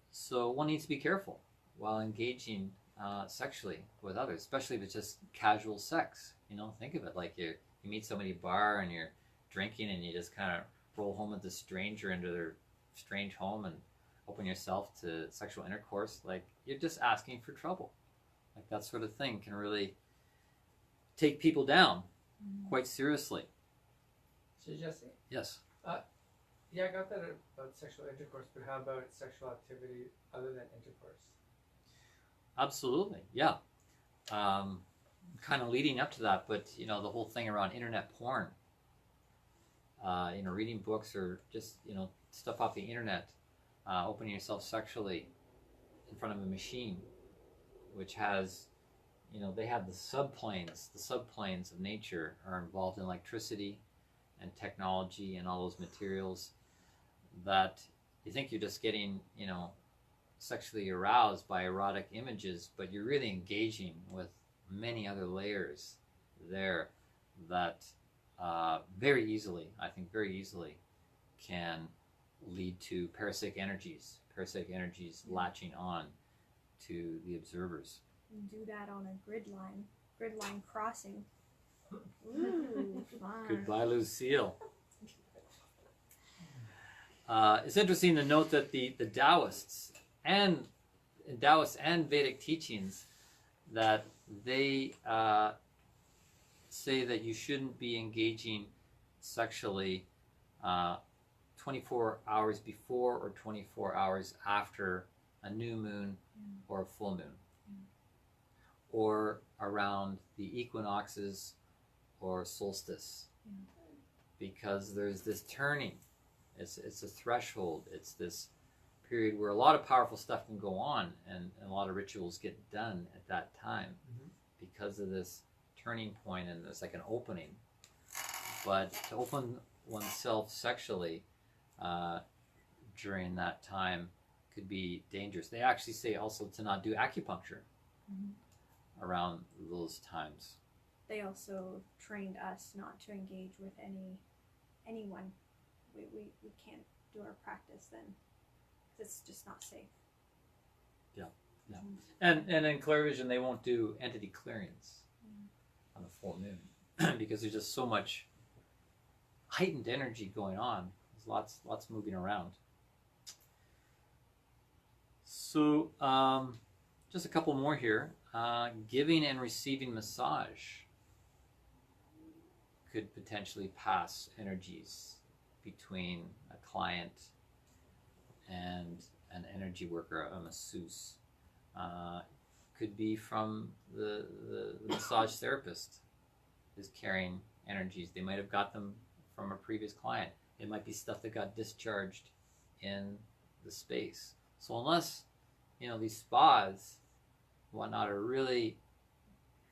so one needs to be careful while engaging sexually with others, especially if it's just casual sex. You know, think of it like you meet somebody at a bar and you're drinking and you just kind of roll home with a stranger into their strange home and open yourself to sexual intercourse. Like, you're just asking for trouble. Like, that sort of thing can really take people down quite seriously. So Jesse? Yes. Yeah, I got that about sexual intercourse, but how about sexual activity other than intercourse? Absolutely, yeah. Kind of leading up to that, but you know, the whole thing around internet porn. reading books or just stuff off the internet, opening yourself sexually in front of a machine, which has, they have the subplanes. The subplanes of nature are involved in electricity and technology and all those materials that you think you're just getting, sexually aroused by erotic images, but you're really engaging with many other layers there that very easily can lead to parasitic energies latching on to the observers. And do that on a grid line crossing. Ooh, fun. Goodbye, Lucille. It's interesting to note that the Taoists and Vedic teachings, that they say that you shouldn't be engaging sexually 24 hours before or 24 hours after a new moon or a full moon, or around the equinoxes or solstice, because there's this turning. It's a threshold. It's this period where a lot of powerful stuff can go on, and a lot of rituals get done at that time because of this turning point, and there's like an opening. But to open oneself sexually during that time could be dangerous. They actually say also to not do acupuncture around those times. They also trained us not to engage with anyone. We can't do our practice then. It's just not safe. Yeah. And in Clairvision, they won't do entity clearings on the full moon because there's just so much heightened energy going on. There's lots moving around. So just a couple more here. Giving and receiving massage could potentially pass energies between a client and an energy worker, a masseuse. Could be from the massage therapist is carrying energies. They might have got them from a previous client. It might be stuff that got discharged in the space. So unless, these spas, whatnot, are really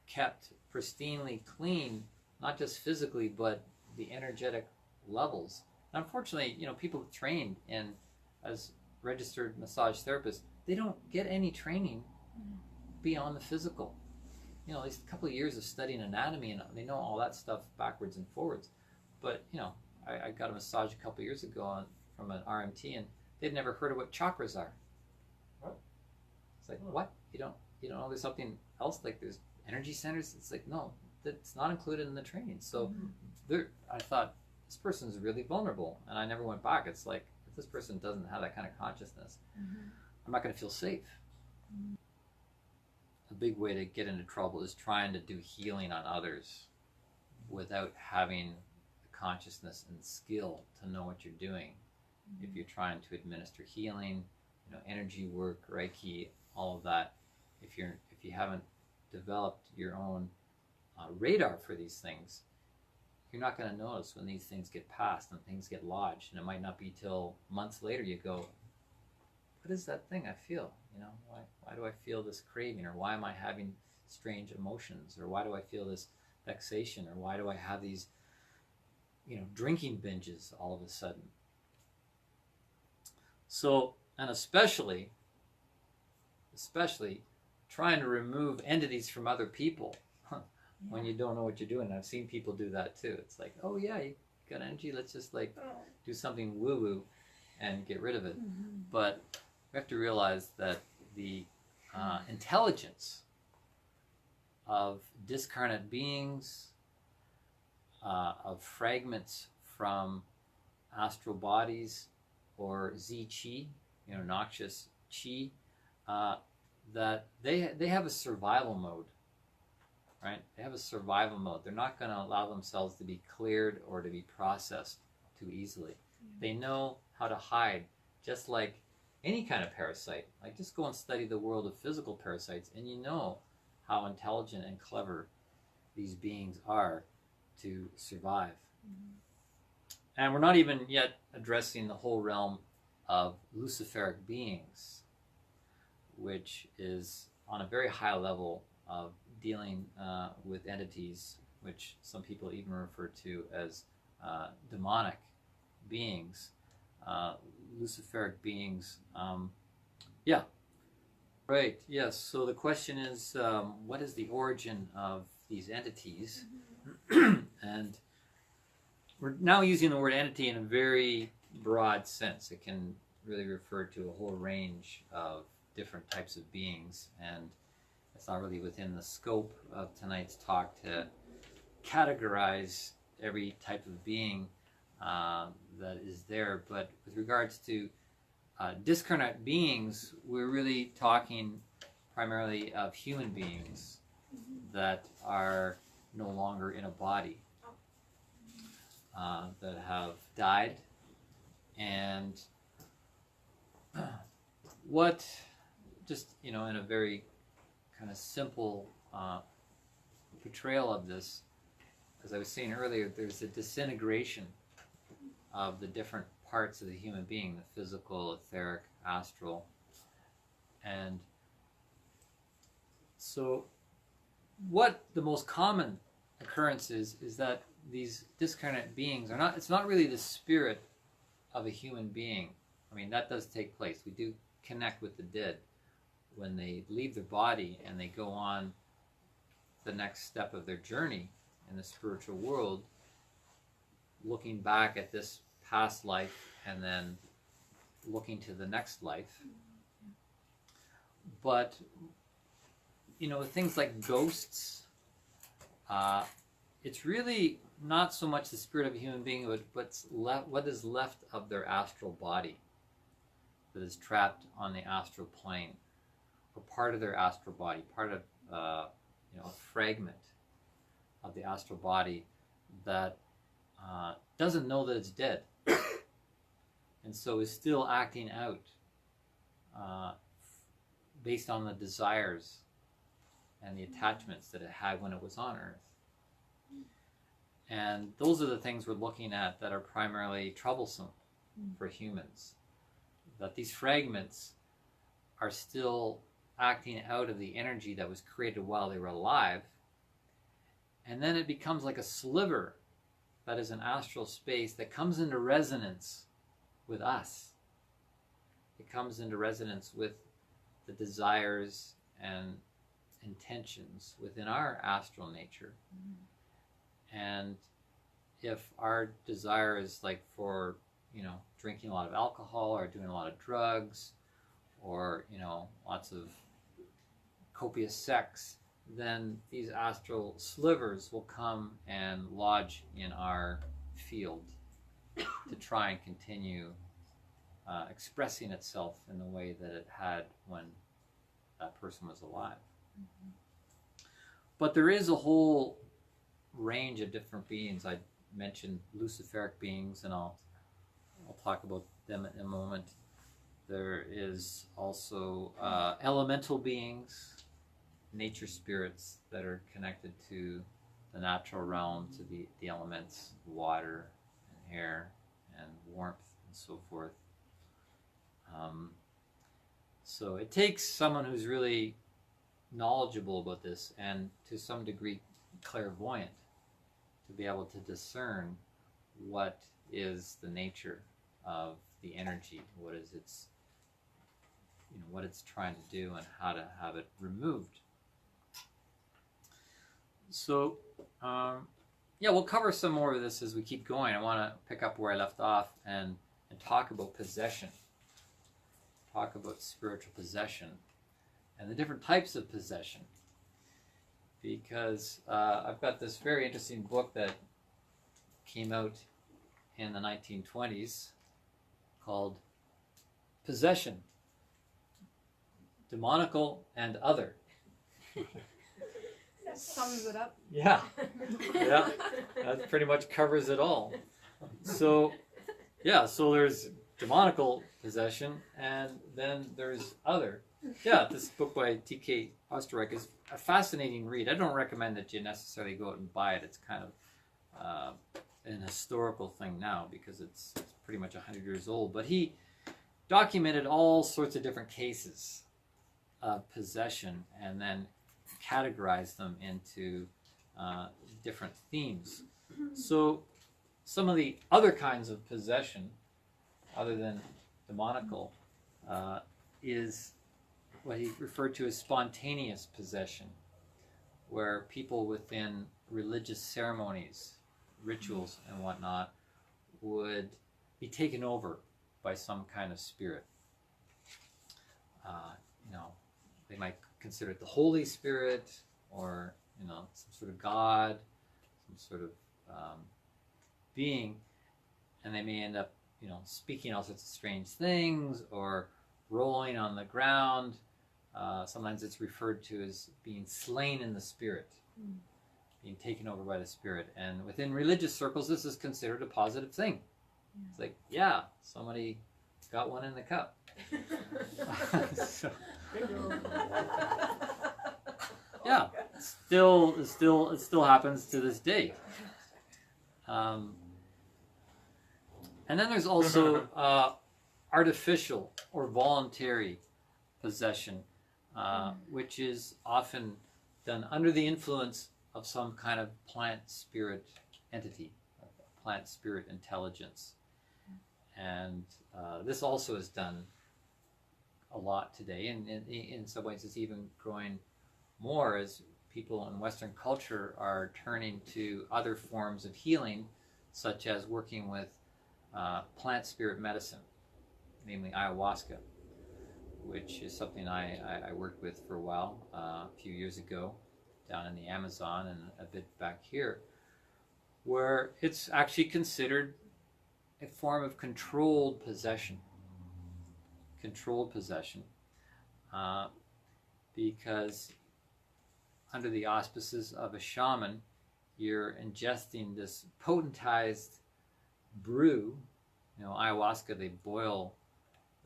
kept pristinely clean, not just physically, but the energetic levels. And unfortunately, people trained as registered massage therapists, they don't get any training beyond the physical. These couple of years of studying anatomy, and they know all that stuff backwards and forwards. But, I got a massage a couple of years ago from an RMT, and they'd never heard of what chakras are. What? It's like, what? You don't know there's something else, like there's energy centers? It's like, no, that's not included in the training. So I thought, this person's really vulnerable, and I never went back. It's like, if this person doesn't have that kind of consciousness, I'm not going to feel safe. A big way to get into trouble is trying to do healing on others without having the consciousness and skill to know what you're doing. If you're trying to administer healing, energy work, Reiki, all of that, if you haven't developed your own radar for these things, you're not going to notice when these things get passed and things get lodged. And it might not be till months later you go, what is that thing I feel? Why do I feel this craving? Or why am I having strange emotions? Or why do I feel this vexation? Or why do I have these, drinking binges all of a sudden? So, and especially trying to remove entities from other people when you don't know what you're doing. I've seen people do that too. It's like, oh yeah, you got energy, let's just do something woo-woo and get rid of it. But we have to realize that the intelligence of discarnate beings, of fragments from astral bodies or Z-chi, noxious chi, that they have a survival mode, right? They have a survival mode. They're not going to allow themselves to be cleared or to be processed too easily. They know how to hide, just like any kind of parasite. Like, just go and study the world of physical parasites, and you know how intelligent and clever these beings are to survive. And we're not even yet addressing the whole realm of luciferic beings, which is on a very high level of dealing with entities, which some people even refer to as demonic beings, luciferic beings. Yeah, right, yes. So the question is, what is the origin of these entities? And we're now using the word entity in a very broad sense. It can really refer to a whole range of different types of beings, and it's not really within the scope of tonight's talk to categorize every type of being that is there. But with regards to discarnate beings, we're really talking primarily of human beings that are no longer in a body, that have died. And what, just, you know, in a very kind of simple portrayal of this, as I was saying earlier, there's a disintegration of the different parts of the human being, the physical, etheric, astral. And so what the most common occurrence is that these discarnate beings are not, it's not really the spirit of a human being. I mean, that does take place. We do connect with the dead when they leave their body and they go on the next step of their journey in the spiritual world, looking back at this past life and then looking to the next life. But, you know, things like ghosts, it's really not so much the spirit of a human being, but what is left of their astral body that is trapped on the astral plane, or part of their astral body, part of you know, a fragment of the astral body that doesn't know that it's dead, and so is still acting out based on the desires and the attachments that it had when it was on Earth. And those are the things we're looking at that are primarily troublesome for humans. That these fragments are still acting out of the energy that was created while they were alive. And then it becomes like a sliver that is an astral space that comes into resonance with us. It comes into resonance with the desires and intentions within our astral nature. And if our desire is like for, you know, drinking a lot of alcohol or doing a lot of drugs or, you know, lots of copious sex, then these astral slivers will come and lodge in our field to try and continue expressing itself in the way that it had when that person was alive. But there is a whole range of different beings. I mentioned luciferic beings, and I'll talk about them in a moment. There is also elemental beings, nature spirits that are connected to the natural realm, to the elements, water and air and warmth and so forth. So it takes someone who's really knowledgeable about this and to some degree clairvoyant to be able to discern what is the nature of the energy, what is its, you know, what it's trying to do and how to have it removed. So yeah, we'll cover some more of this as we keep going. I want to pick up where I left off and talk about possession, talk about spiritual possession and the different types of possession. Because I've got this very interesting book that came out in the 1920s called Possession, Demonical and Other. Sums it up. Yeah, yeah, that pretty much covers it all. So, yeah, so there's demonical possession, and then there's other. Yeah, this book by T.K. Osterreich is a fascinating read. I don't recommend that you necessarily go out and buy it. It's kind of an historical thing now because it's pretty much 100 years old. But he documented all sorts of different cases of possession and then categorized them into different themes. So some of the other kinds of possession, other than demonical, is what he referred to as spontaneous possession, where people within religious ceremonies, rituals and whatnot would be taken over by some kind of spirit. They might consider it the Holy Spirit, or some sort of God, some sort of being, and they may end up speaking all sorts of strange things or rolling on the ground. Sometimes it's referred to as being slain in the spirit, being taken over by the spirit. And within religious circles, this is considered a positive thing. It's like, yeah, somebody got one in the cup. So, yeah, it still happens to this day. And then there's also artificial or voluntary possession, which is often done under the influence of some kind of plant spirit entity, plant spirit intelligence. And this also is done a lot today, and in some ways it's even growing more as people in Western culture are turning to other forms of healing, such as working with plant spirit medicine, namely ayahuasca, which is something I worked with for a while, a few years ago, down in the Amazon and a bit back here, where it's actually considered a form of controlled possession. Because under the auspices of a shaman, you're ingesting this potentized brew. Ayahuasca, they boil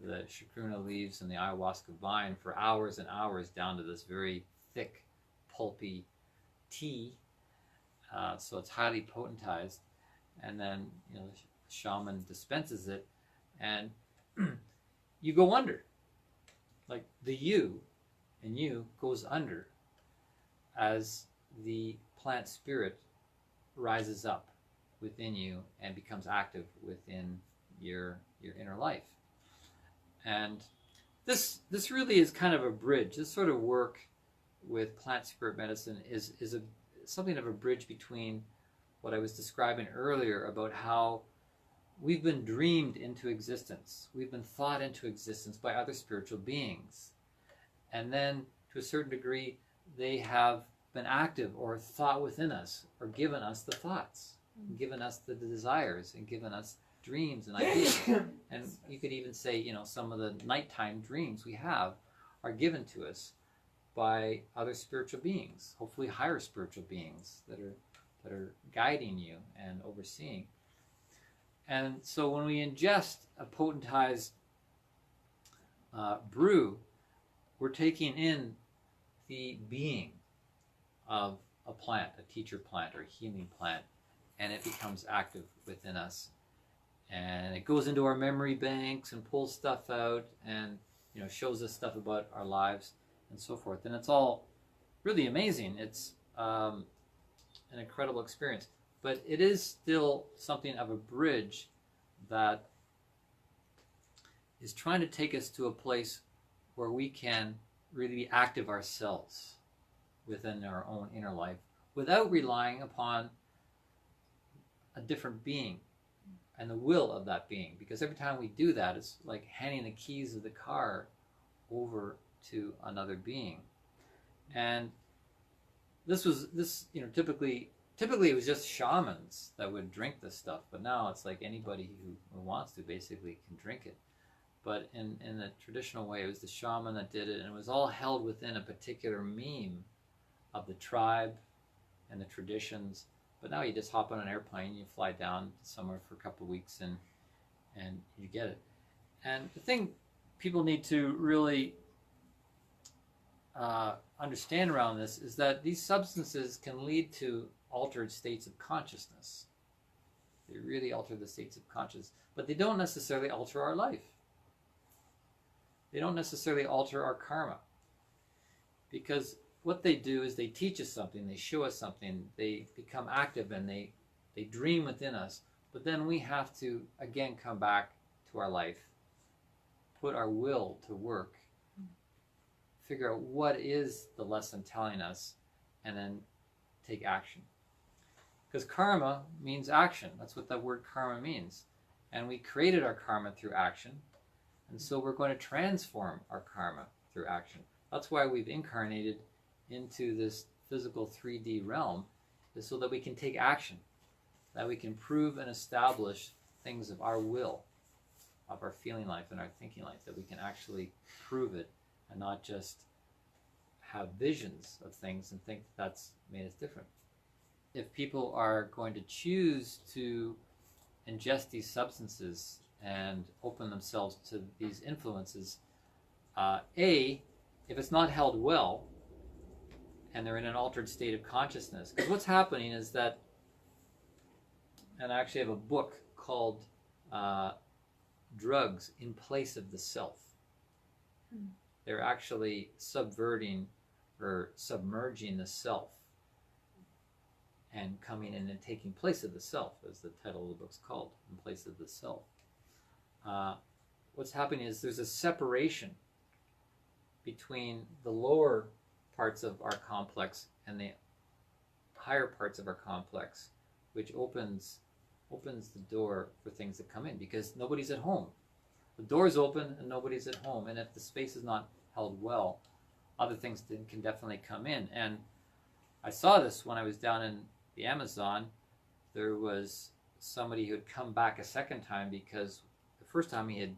the chacruna leaves and the ayahuasca vine for hours and hours down to this very thick, pulpy tea. So it's highly potentized. And then the shaman dispenses it, and you go under. Like the you in you goes under as the plant spirit rises up within you and becomes active within your inner life. And this really is kind of a bridge. This sort of work with plant spirit medicine is something of a bridge between what I was describing earlier about how we've been dreamed into existence. We've been thought into existence by other spiritual beings. And then, to a certain degree, they have been active or thought within us, or given us the thoughts, given us the desires, and given us dreams and ideas. And you could even say, some of the nighttime dreams we have are given to us by other spiritual beings, hopefully higher spiritual beings that are guiding you and overseeing. And so when we ingest a potentized brew, we're taking in the being of a plant, a teacher plant or a healing plant, and it becomes active within us. And it goes into our memory banks and pulls stuff out and shows us stuff about our lives and so forth. And it's all really amazing. It's an incredible experience. But it is still something of a bridge that is trying to take us to a place where we can really be active ourselves within our own inner life without relying upon a different being and the will of that being. Because every time we do that, it's like handing the keys of the car over to another being. And typically it was just shamans that would drink this stuff, but now it's like anybody who wants to basically can drink it. But in the traditional way, it was the shaman that did it, and it was all held within a particular meme of the tribe and the traditions. But now you just hop on an airplane, you fly down somewhere for a couple of weeks, and you get it. And the thing people need to really understand around this is that these substances can lead to altered states of consciousness. They really alter the states of consciousness. But they don't necessarily alter our life. They don't necessarily alter our karma. Because what they do is they teach us something, they show us something, they become active, and they dream within us. But then we have to, again, come back to our life, put our will to work, figure out what is the lesson telling us, and then take action. Because karma means action. That's what that word karma means. And we created our karma through action. And so we're going to transform our karma through action. That's why we've incarnated into this physical 3D realm, is so that we can take action, that we can prove and establish things of our will, of our feeling life and our thinking life, that we can actually prove it and not just have visions of things and think that that's made us different. If people are going to choose to ingest these substances and open themselves to these influences, if it's not held well and they're in an altered state of consciousness, because what's happening is that, and I actually have a book called Drugs in Place of the Self. They're actually subverting or submerging the self and coming in and taking place of the self, as the title of the book's called, In Place of the Self. What's happening is there's a separation between the lower parts of our complex and the higher parts of our complex, which opens the door for things to come in, because nobody's at home. The door's open and nobody's at home, and if the space is not held well, other things can definitely come in. And I saw this when I was down in the Amazon. There was somebody who had come back a second time because the first time he had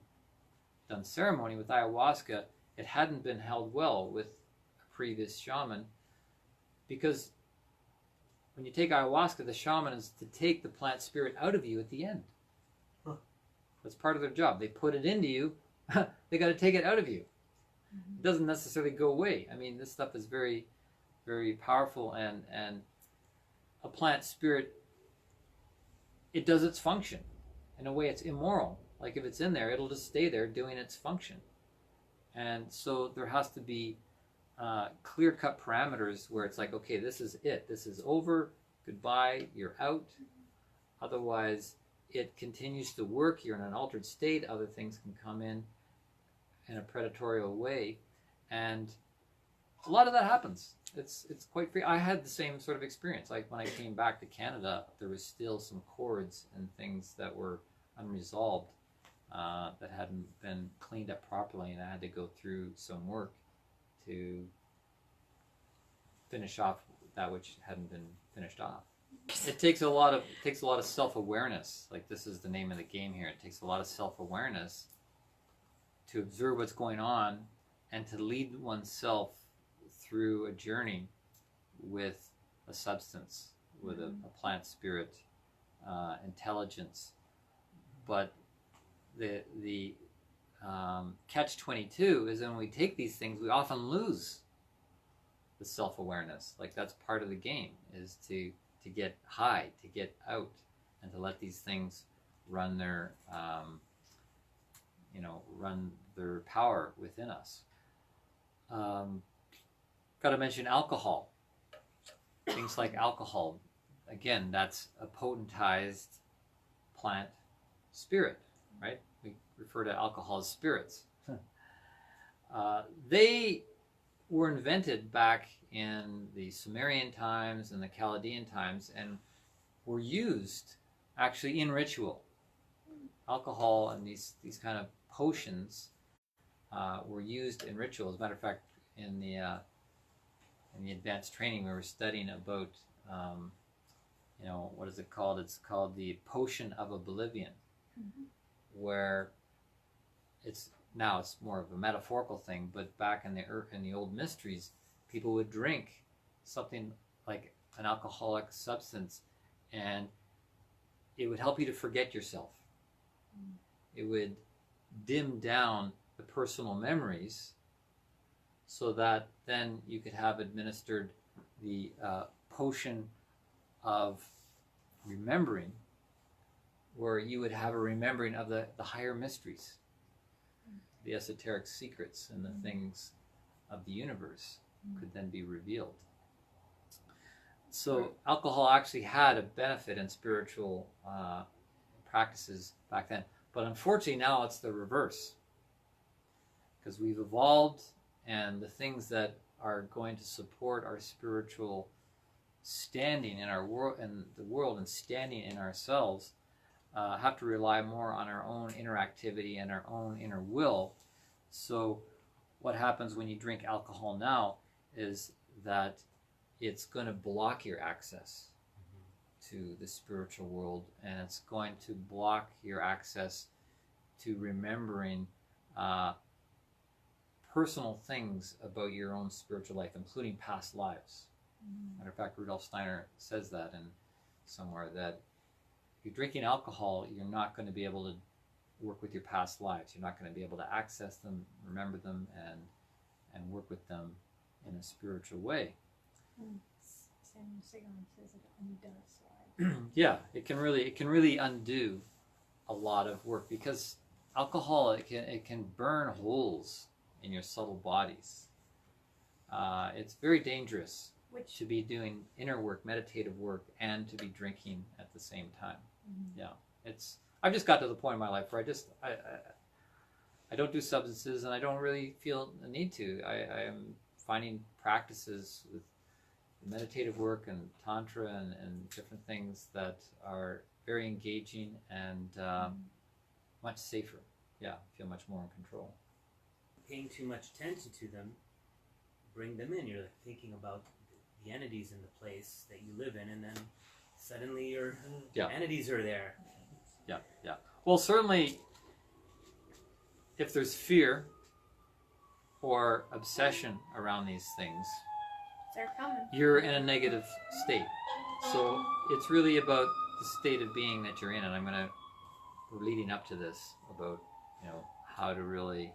done ceremony with ayahuasca, it hadn't been held well with a previous shaman, because when you take ayahuasca, the shaman is to take the plant spirit out of you at the end. That's part of their job. They put it into you, they got to take it out of you. It doesn't necessarily go away. I mean, this stuff is very, very powerful, and a plant spirit, it does its function. In a way, it's immoral. Like if it's in there, it'll just stay there doing its function. And so there has to be clear-cut parameters where it's like, okay, this is it. This is over. Goodbye. You're out. Otherwise, it continues to work. You're in an altered state. Other things can come in a predatory way. And a lot of that happens. It's quite free. I had the same sort of experience. Like when I came back to Canada, there was still some cords and things that were unresolved that hadn't been cleaned up properly, and I had to go through some work to finish off that which hadn't been finished off. It takes a lot of self-awareness. Like this is the name of the game here. It takes a lot of self-awareness to observe what's going on and to lead oneself through a journey with a substance, with a plant spirit, intelligence. But the catch-22 is when we take these things, we often lose the self-awareness. Like that's part of the game, is to get high, to get out, and to let these things run their run their power within us. Got to mention alcohol. Things like alcohol. Again, that's a potentized plant spirit, right? We refer to alcohol as spirits. They were invented back in the Sumerian times and the Chaldean times, and were used actually in ritual. Alcohol and these kind of potions were used in ritual. As a matter of fact, in the advanced training, we were studying about what is it called? It's called the potion of oblivion, where it's more of a metaphorical thing. But back in the old mysteries, people would drink something like an alcoholic substance, and it would help you to forget yourself. It would dim down the personal memories, so that then you could have administered the potion of remembering, where you would have a remembering of the higher mysteries, the esoteric secrets, and the things of the universe could then be revealed. So alcohol actually had a benefit in spiritual practices back then. But unfortunately now it's the reverse. Because we've evolved, and the things that are going to support our spiritual standing in our world, in the world, and standing in ourselves, have to rely more on our own interactivity and our own inner will. So what happens when you drink alcohol now is that it's going to block your access to the spiritual world, and it's going to block your access to remembering personal things about your own spiritual life, including past lives. Matter of fact, Rudolf Steiner says that in somewhere, that if you're drinking alcohol, you're not going to be able to work with your past lives. You're not going to be able to access them, remember them, and work with them in a spiritual way. Samuel Sagan says it undoes life. Yeah, it can really undo a lot of work, because alcohol, it can burn holes in your subtle bodies. It's very dangerous to be doing inner work, meditative work, and to be drinking at the same time. Yeah, I've just got to the point in my life where I don't do substances, and I don't really feel a need to. I am finding practices with meditative work and tantra and different things that are very engaging and much safer. Yeah, feel much more in control. Paying too much attention to them, bring them in. You're thinking about the entities in the place that you live in, and then suddenly your entities are there. Yeah, yeah. Well, certainly, if there's fear or obsession around these things, They're coming. you're in a negative state. So it's really about the state of being that you're in, and we're leading up to this about, how to really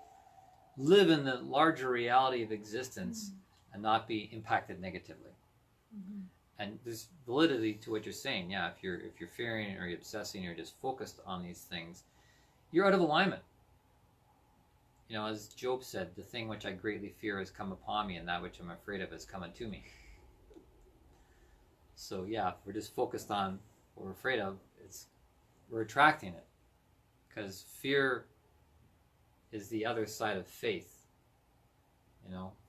live in the larger reality of existence and not be impacted negatively. And there's validity to what you're saying. Yeah, if you're fearing or you're obsessing or you're just focused on these things, you're out of alignment. As Job said, the thing which I greatly fear has come upon me, and that which I'm afraid of has come unto me. So yeah, if we're just focused on what we're afraid of, we're attracting it. Because fear is the other side of faith.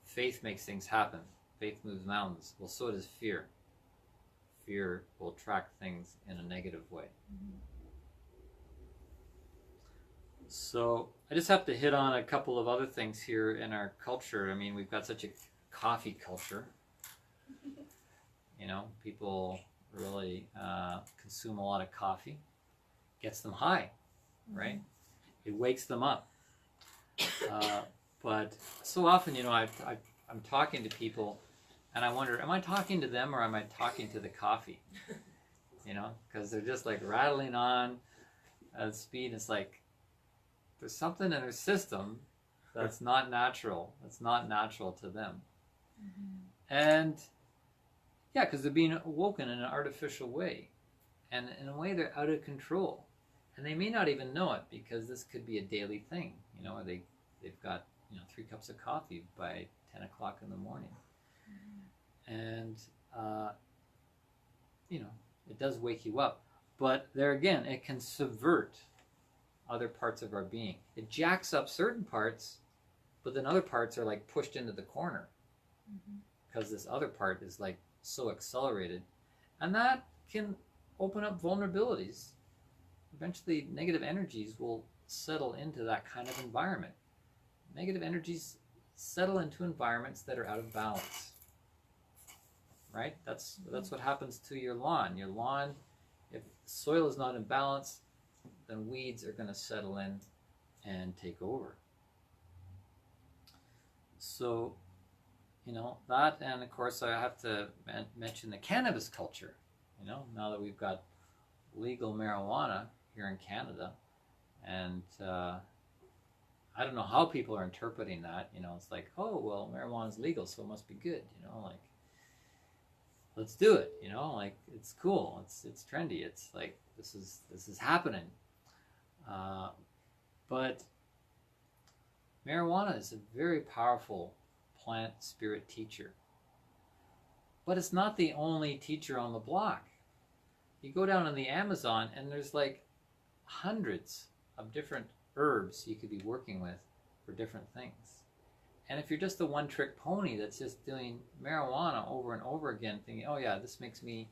Faith makes things happen. Faith moves mountains. Well, so does fear. Fear will attract things in a negative way. So I just have to hit on a couple of other things here in our culture. I mean, we've got such a coffee culture. People really consume a lot of coffee. Gets them high, right? It wakes them up. But so often, I'm talking to people, and I wonder, am I talking to them or am I talking to the coffee? Because they're just like rattling on at speed. It's like there's something in their system that's not natural. That's not natural to them. And yeah, because they're being awoken in an artificial way, and in a way they're out of control, and they may not even know it, because this could be a daily thing. They've got 3 cups of coffee by 10 o'clock in the morning, and it does wake you up. But there again, it can subvert other parts of our being. It jacks up certain parts, but then other parts are like pushed into the corner, because this other part is like so accelerated, and that can open up vulnerabilities. Eventually, negative energies will settle into that kind of environment. Negative energies settle into environments that are out of balance. Right? That's what happens to your lawn. Your lawn, if soil is not in balance, then weeds are going to settle in and take over. So, that, and of course I have to mention the cannabis culture. Now that we've got legal marijuana here in Canada, and I don't know how people are interpreting that. It's like, oh, well, marijuana's legal, so it must be good. Let's do it. It's cool. It's trendy. It's like, this is happening. But marijuana is a very powerful plant spirit teacher. But it's not the only teacher on the block. You go down in the Amazon and there's like hundreds of different herbs you could be working with for different things. And if you're just a one-trick pony that's just doing marijuana over and over again, thinking, oh yeah, this makes me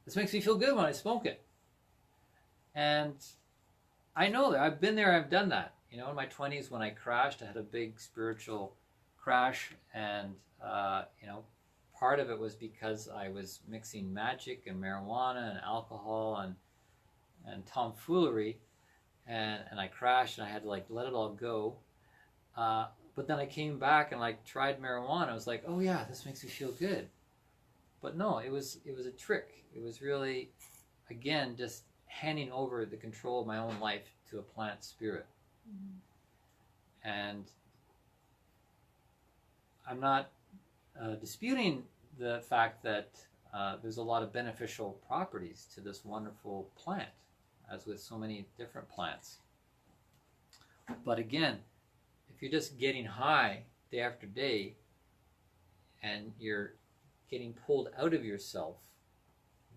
feel good when I smoke it. And I know that. I've been there, I've done that. You know, in my 20s when I crashed, I had a big spiritual crash, and you know, part of it was because I was mixing magic and marijuana and alcohol and tomfoolery, and I crashed and I had to like let it all go. But then I came back and like tried marijuana. I was like, oh yeah, this makes me feel good. But no, it was a trick. It was really, again, just handing over the control of my own life to a plant spirit. Mm-hmm. And I'm not disputing the fact that there's a lot of beneficial properties to this wonderful plant, as with so many different plants. But again, if you're just getting high day after day and you're getting pulled out of yourself,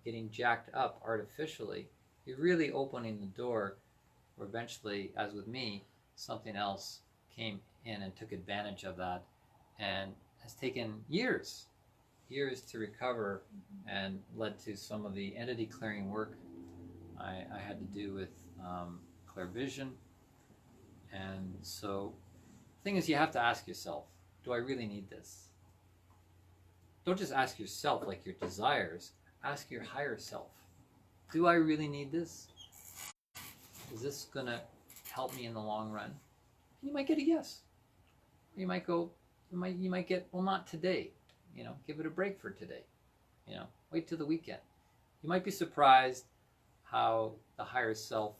getting jacked up artificially, you're really opening the door where eventually, as with me, something else came in and took advantage of that, and has taken years to recover, and led to some of the entity clearing work I had to do with clear vision. And so the thing is, you have to ask yourself, do I really need this? Don't just ask yourself like your desires, ask your higher self, do I really need this? Is this going to help me in the long run? You might get a yes. You might go, you might get, well, not today. You know, give it a break for today. You know, wait till the weekend. You might be surprised how the higher self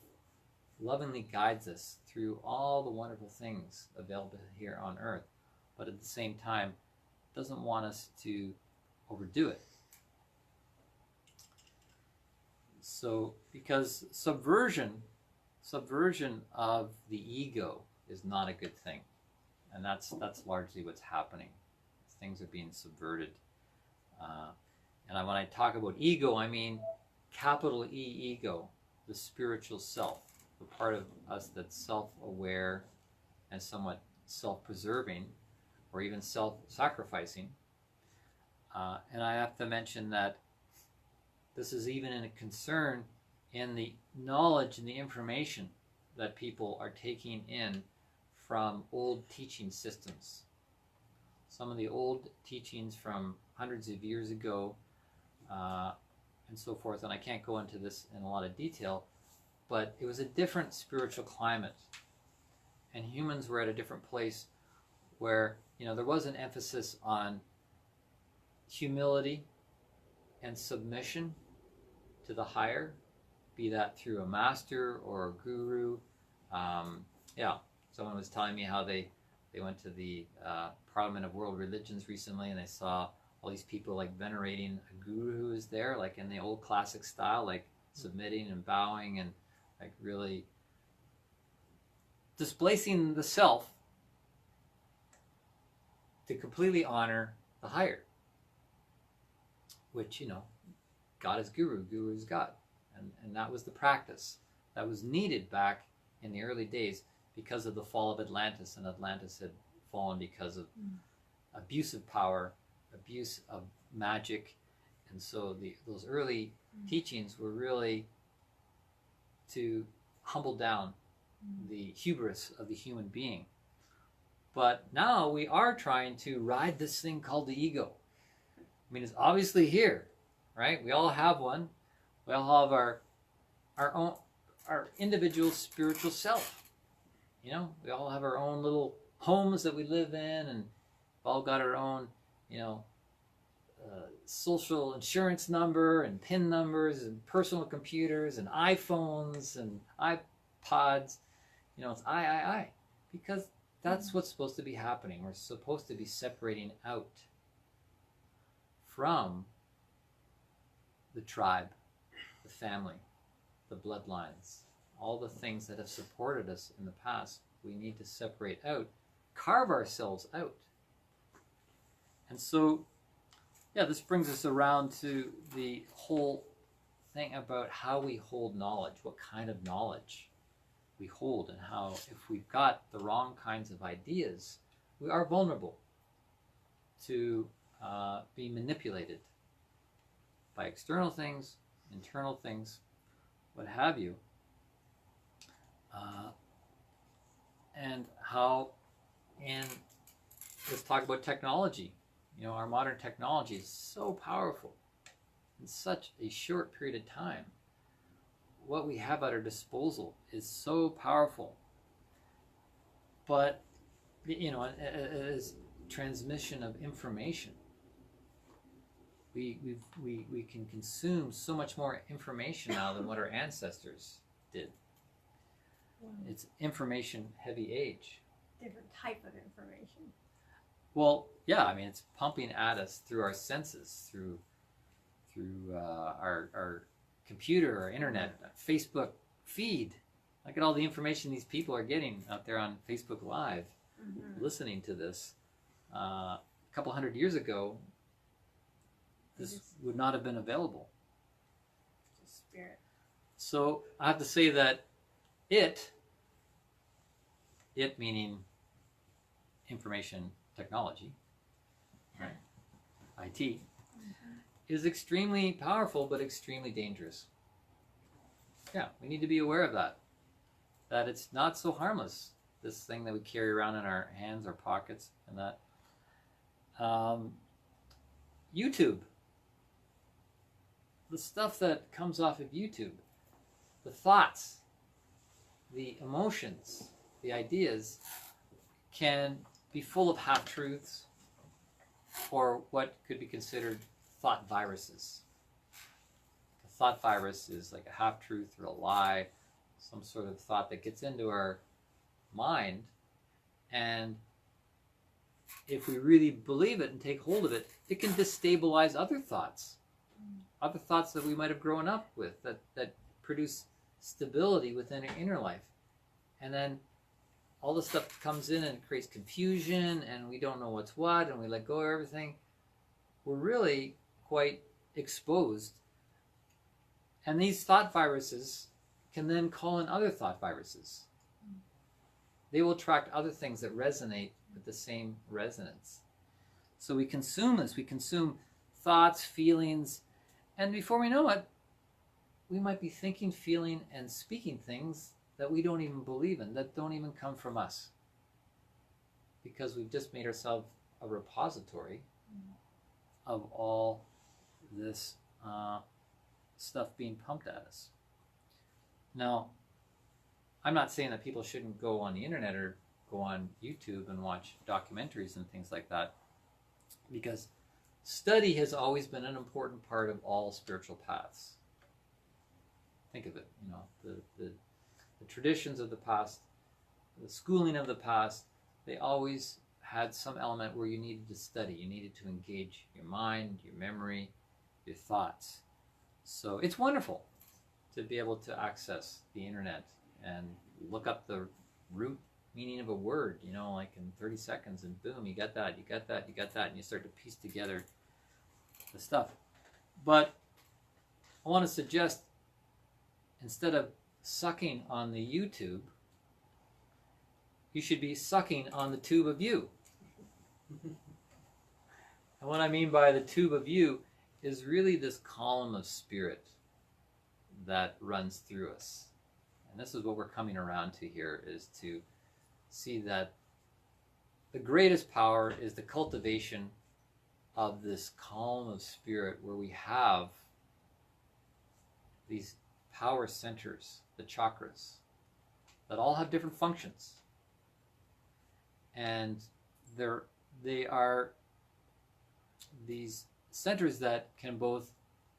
lovingly guides us through all the wonderful things available here on earth, but at the same time doesn't want us to overdo it. So, because subversion of the ego is not a good thing, and that's largely what's happening. Things are being subverted, and when I talk about ego, I mean capital E ego, the spiritual self, the part of us that's self-aware and somewhat self-preserving, or even self-sacrificing. And I have to mention that this is even a concern in the knowledge and the information that people are taking in from old teaching systems. Some of the old teachings from hundreds of years ago, and so forth, and I can't go into this in a lot of detail, but it was a different spiritual climate, and humans were at a different place where, you know, there was an emphasis on humility and submission to the higher, be that through a master or a guru. Someone was telling me how they went to the Parliament of World Religions recently, and they saw all these people like venerating a guru who was there, like in the old classic style, like submitting and bowing and like really displacing the self to completely honor the higher, which, you know, God is guru, guru is God. And that was the practice that was needed back in the early days because of the fall of Atlantis, and Atlantis had fallen because of abuse of power, abuse of magic, and so those early teachings were really to humble down the hubris of the human being. But now we are trying to ride this thing called the ego. I mean, it's obviously here, right? We all have one. We all have our individual spiritual self. You know, we all have our own little homes that we live in, and we've all got our own, you know, social insurance number and PIN numbers and personal computers and iPhones and iPods. You know, it's I. Because that's what's supposed to be happening. We're supposed to be separating out from the tribe, the family, the bloodlines, all the things that have supported us in the past, we need to separate out, carve ourselves out. And so, yeah, this brings us around to the whole thing about how we hold knowledge, what kind of knowledge we hold, and how if we've got the wrong kinds of ideas, we are vulnerable to be manipulated by external things, internal things, what have you. And how, let's talk about technology. You know, our modern technology is so powerful in such a short period of time. What we have at our disposal is so powerful. But, you know, as transmission of information, we can consume so much more information now than what our ancestors did. It's information heavy age. Different type of information. Well, yeah, I mean, it's pumping at us through our senses, through our computer, our internet, Facebook feed. Look at all the information these people are getting out there on Facebook Live, listening to this. A couple hundred years ago, this would not have been available. Spirit. So I have to say that it meaning information technology, right? IT, is extremely powerful but extremely dangerous. Yeah, we need to be aware of that. That it's not so harmless, this thing that we carry around in our hands or pockets, and that. YouTube. The stuff that comes off of YouTube, the thoughts, the emotions, the ideas can be full of half-truths or what could be considered thought viruses. A thought virus is like a half-truth or a lie, some sort of thought that gets into our mind, and if we really believe it and take hold of it, it can destabilize other thoughts that we might have grown up with, that produce stability within our inner life. And then all this stuff comes in and it creates confusion, and we don't know what's what, and we let go of everything. We're really quite exposed. And these thought viruses can then call in other thought viruses. They will attract other things that resonate with the same resonance. So we consume this. We consume thoughts, feelings, and before we know it, we might be thinking, feeling, and speaking things that we don't even believe in, that don't even come from us. Because we've just made ourselves a repository of all this stuff being pumped at us. Now, I'm not saying that people shouldn't go on the internet or go on YouTube and watch documentaries and things like that, because study has always been an important part of all spiritual paths. Think of it, you know, the traditions of the past, the schooling of the past, they always had some element where you needed to study. You needed to engage your mind, your memory, your thoughts. So it's wonderful to be able to access the internet and look up the root meaning of a word, you know, like in 30 seconds, and boom, you got that, you got that, you got that, and you start to piece together the stuff. But I want to suggest, instead of sucking on the YouTube, you should be sucking on the tube of you. And what I mean by the tube of you is really this column of spirit that runs through us. And this is what we're coming around to here, is to see that the greatest power is the cultivation of this column of spirit, where we have these power centers, the chakras, that all have different functions. And they are these centers that can both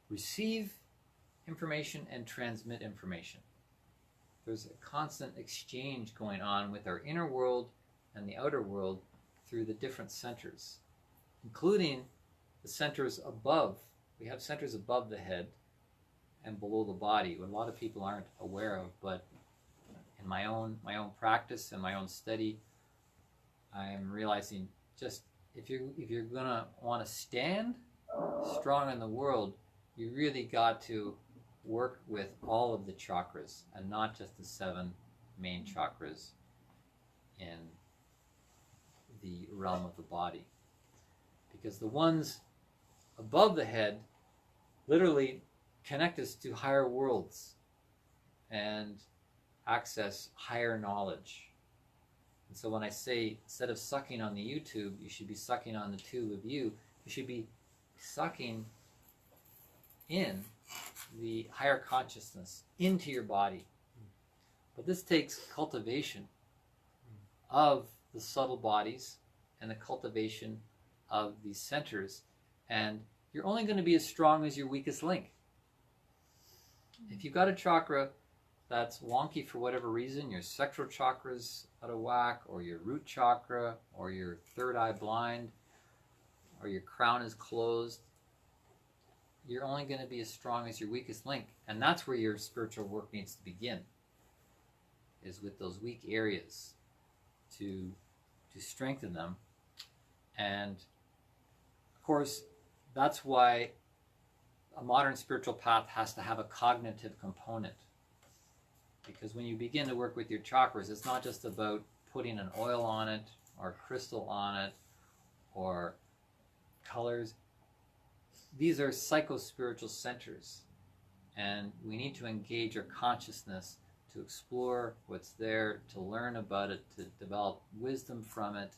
receive information and transmit information. There's a constant exchange going on with our inner world and the outer world through the different centers, including the centers above. We have centers above the head, and below the body, what a lot of people aren't aware of. But in my own practice and my own study, I'm realizing just if you're gonna want to stand strong in the world, you really got to work with all of the chakras and not just the 7 main chakras in the realm of the body, because the ones above the head literally connect us to higher worlds and access higher knowledge. And so when I say, instead of sucking on the YouTube, you should be sucking on the tube of you should be sucking in the higher consciousness into your body. But this takes cultivation of the subtle bodies and the cultivation of these centers. And you're only going to be as strong as your weakest link. If you've got a chakra that's wonky for whatever reason, your sexual chakra's out of whack, or your root chakra, or your third eye blind, or your crown is closed, you're only going to be as strong as your weakest link. And that's where your spiritual work needs to begin, is with those weak areas, to strengthen them. And of course, that's why a modern spiritual path has to have a cognitive component. Because when you begin to work with your chakras, it's not just about putting an oil on it, or a crystal on it, or colors. These are psycho-spiritual centers, and we need to engage our consciousness to explore what's there, to learn about it, to develop wisdom from it.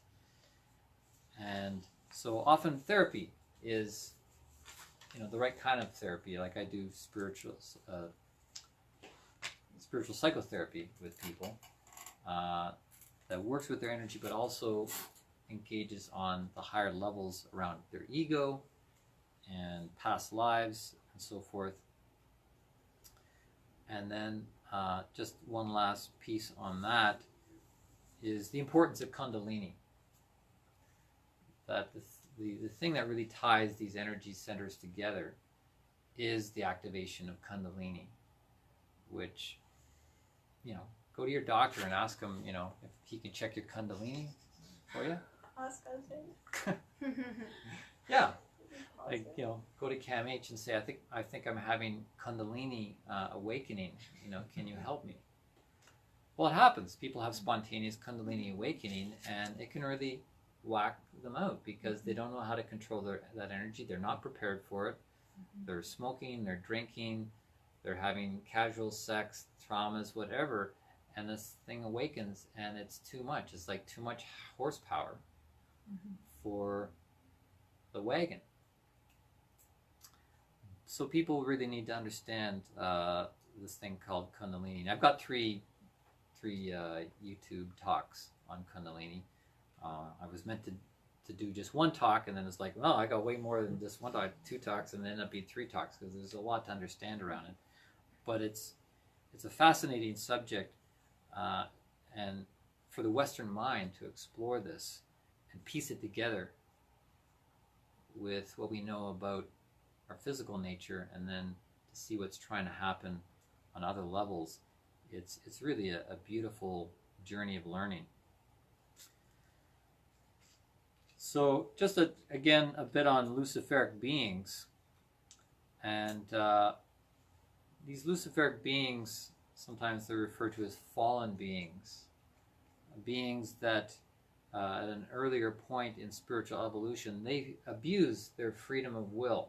And so often therapy is, the right kind of therapy. Like I do spiritual psychotherapy with people that works with their energy, but also engages on the higher levels around their ego and past lives and so forth. And then just one last piece on that is the importance of Kundalini. That the thing that really ties these energy centers together is the activation of Kundalini, which, go to your doctor and ask him, if he can check your Kundalini for you. Ask us. Yeah. Like, go to CAMH and say, I think I'm having Kundalini awakening. Can you help me? Well, it happens. People have spontaneous Kundalini awakening, and it can really whack them out because they don't know how to control that energy. They're not prepared for it. They're smoking, they're drinking, they're having casual sex, traumas, whatever, and this thing awakens, and it's too much. It's like too much horsepower for the wagon. So people really need to understand this thing called Kundalini. I've got three YouTube talks on Kundalini. I was meant to do just one talk, and then it's like, well, I got way more than just one talk, 2 talks, and then end up being 3 talks because there's a lot to understand around it. But it's a fascinating subject, and for the Western mind to explore this and piece it together with what we know about our physical nature, and then to see what's trying to happen on other levels, it's really a beautiful journey of learning. So just again a bit on Luciferic beings, and these Luciferic beings, sometimes they're referred to as fallen beings, beings that at an earlier point in spiritual evolution, they abused their freedom of will.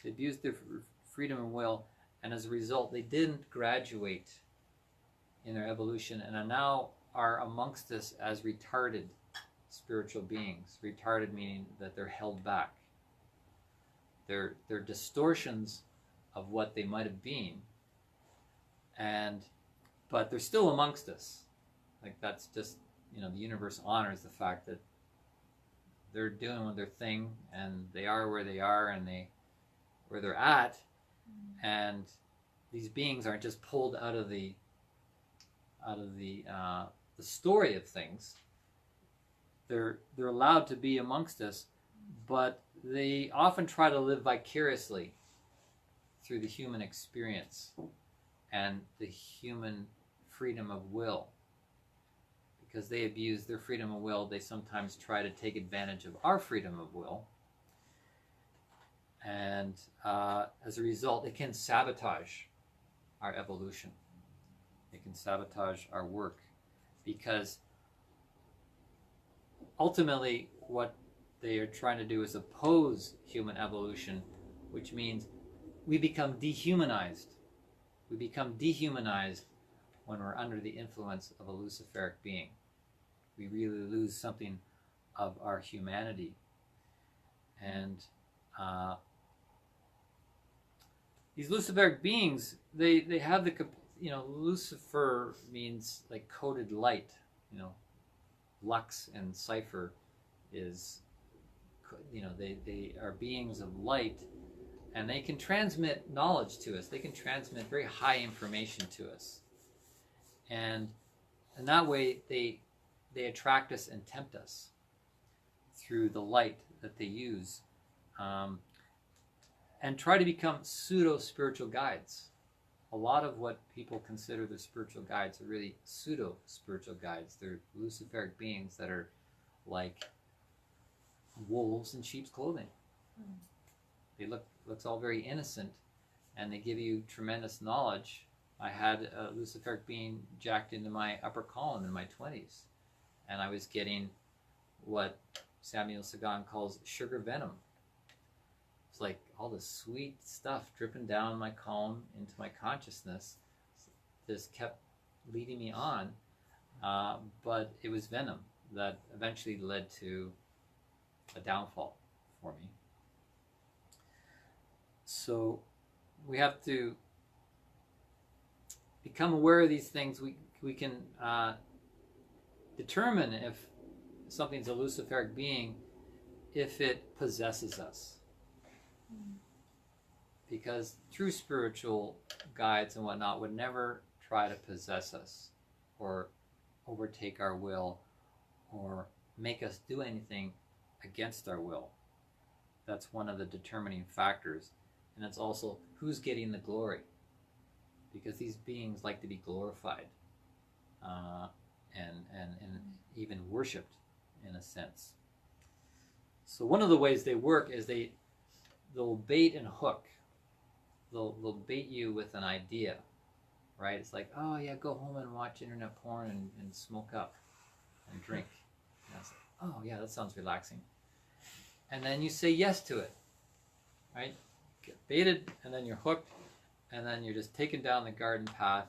They abused their freedom of will, and as a result, they didn't graduate in their evolution, and now are amongst us as retarded spiritual beings. Retarded meaning that they're held back. They're distortions of what they might have been, but they're still amongst us. Like, that's just, the universe honors the fact that they're doing their thing, and they are where they are, and where they're at, and these beings aren't just pulled out of the story of things. They're allowed to be amongst us, but they often try to live vicariously through the human experience and the human freedom of will. Because they abuse their freedom of will, they sometimes try to take advantage of our freedom of will. And as a result, it can sabotage our evolution. It can sabotage our work. Because ultimately, what they are trying to do is oppose human evolution, which means we become dehumanized. We become dehumanized when we're under the influence of a Luciferic being. We really lose something of our humanity. And these Luciferic beings, they have the, you know, Lucifer means like coded light, you know, lux and cipher is, you know, they are beings of light, and they can transmit knowledge to us. They can transmit very high information to us. And in that way, they attract us and tempt us through the light that they use, and try to become pseudo-spiritual guides. A lot of what people consider the spiritual guides are really pseudo-spiritual guides. They're Luciferic beings that are like wolves in sheep's clothing. They looks all very innocent, and they give you tremendous knowledge. I had a Luciferic being jacked into my upper column in my 20s, and I was getting what Samuel Sagan calls sugar venom. It's like all this sweet stuff dripping down my column into my consciousness. This kept leading me on, but it was venom that eventually led to a downfall for me. So we have to become aware of these things. We can determine if something's a Luciferic being if it possesses us. Because true spiritual guides and whatnot would never try to possess us or overtake our will or make us do anything against our will. That's one of the determining factors. And it's also who's getting the glory. Because these beings like to be glorified and even worshipped in a sense. So one of the ways they work is they'll bait and hook. They'll bait you with an idea, right? It's like, oh yeah, go home and watch internet porn and smoke up and drink. And it's like, oh yeah, that sounds relaxing. And then you say yes to it, right? Get baited, and then you're hooked, and then you're just taken down the garden path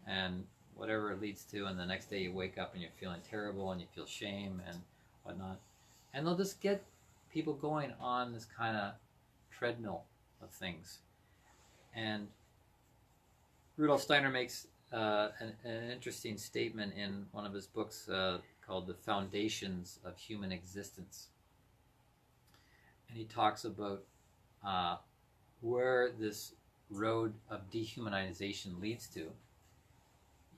and whatever it leads to, and the next day you wake up and you're feeling terrible and you feel shame and whatnot. And they'll just get people going on this kind of treadmill of things. And Rudolf Steiner makes an interesting statement in one of his books called The Foundations of Human Existence. And he talks about where this road of dehumanization leads to.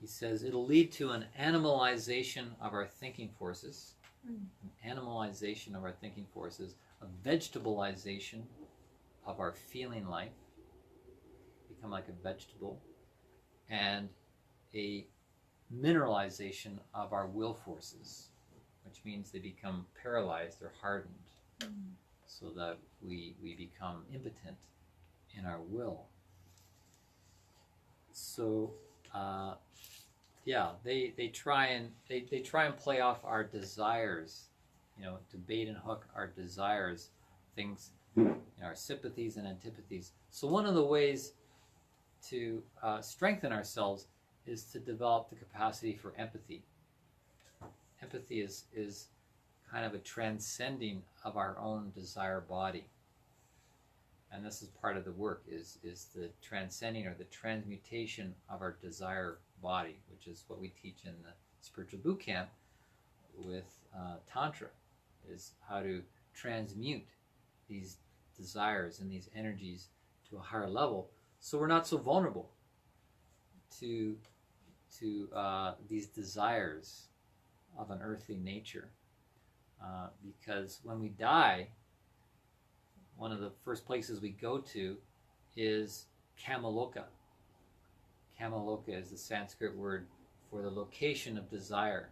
He says it'll lead to an animalization of our thinking forces, an animalization of our thinking forces, a vegetabilization of our feeling life, become like a vegetable, and a mineralization of our will forces, which means they become paralyzed or hardened, so that we become impotent in our will. So yeah, they try and play off our desires, you know, to bait and hook our desires, things, you know, our sympathies and antipathies. So one of the ways to strengthen ourselves is to develop the capacity for empathy. Empathy is kind of a transcending of our own desire body. And this is part of the work, is the transcending or the transmutation of our desire body, which is what we teach in the spiritual boot camp with Tantra, is how to transmute these desires and these energies to a higher level, so we're not so vulnerable to these desires of an earthly nature. Because when we die, one of the first places we go to is Kamaloka. Kamaloka is the Sanskrit word for the location of desire.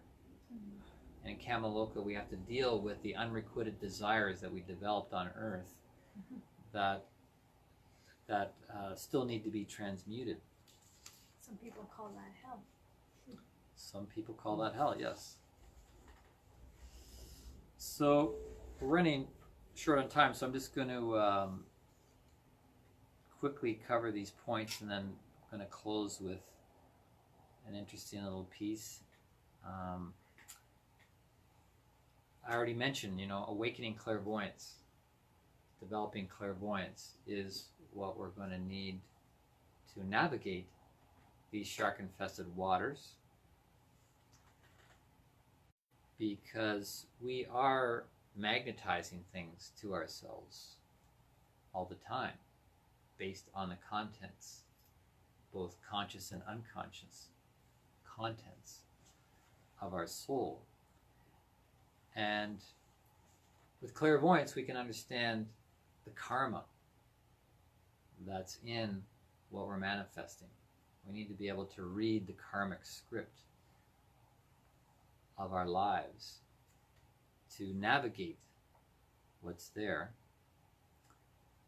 And in Kamaloka, we have to deal with the unrequited desires that we developed on Earth that still need to be transmuted. Some people call that hell. Some people call that hell, yes. So we're running short on time, so I'm just going to quickly cover these points, and then I'm going to close with an interesting little piece. I already mentioned, awakening clairvoyance, developing clairvoyance is what we're going to need to navigate these shark-infested waters, because we are magnetizing things to ourselves all the time based on the contents, both conscious and unconscious contents of our soul. And with clairvoyance, we can understand the karma that's in what we're manifesting. We need to be able to read the karmic script of our lives to navigate what's there.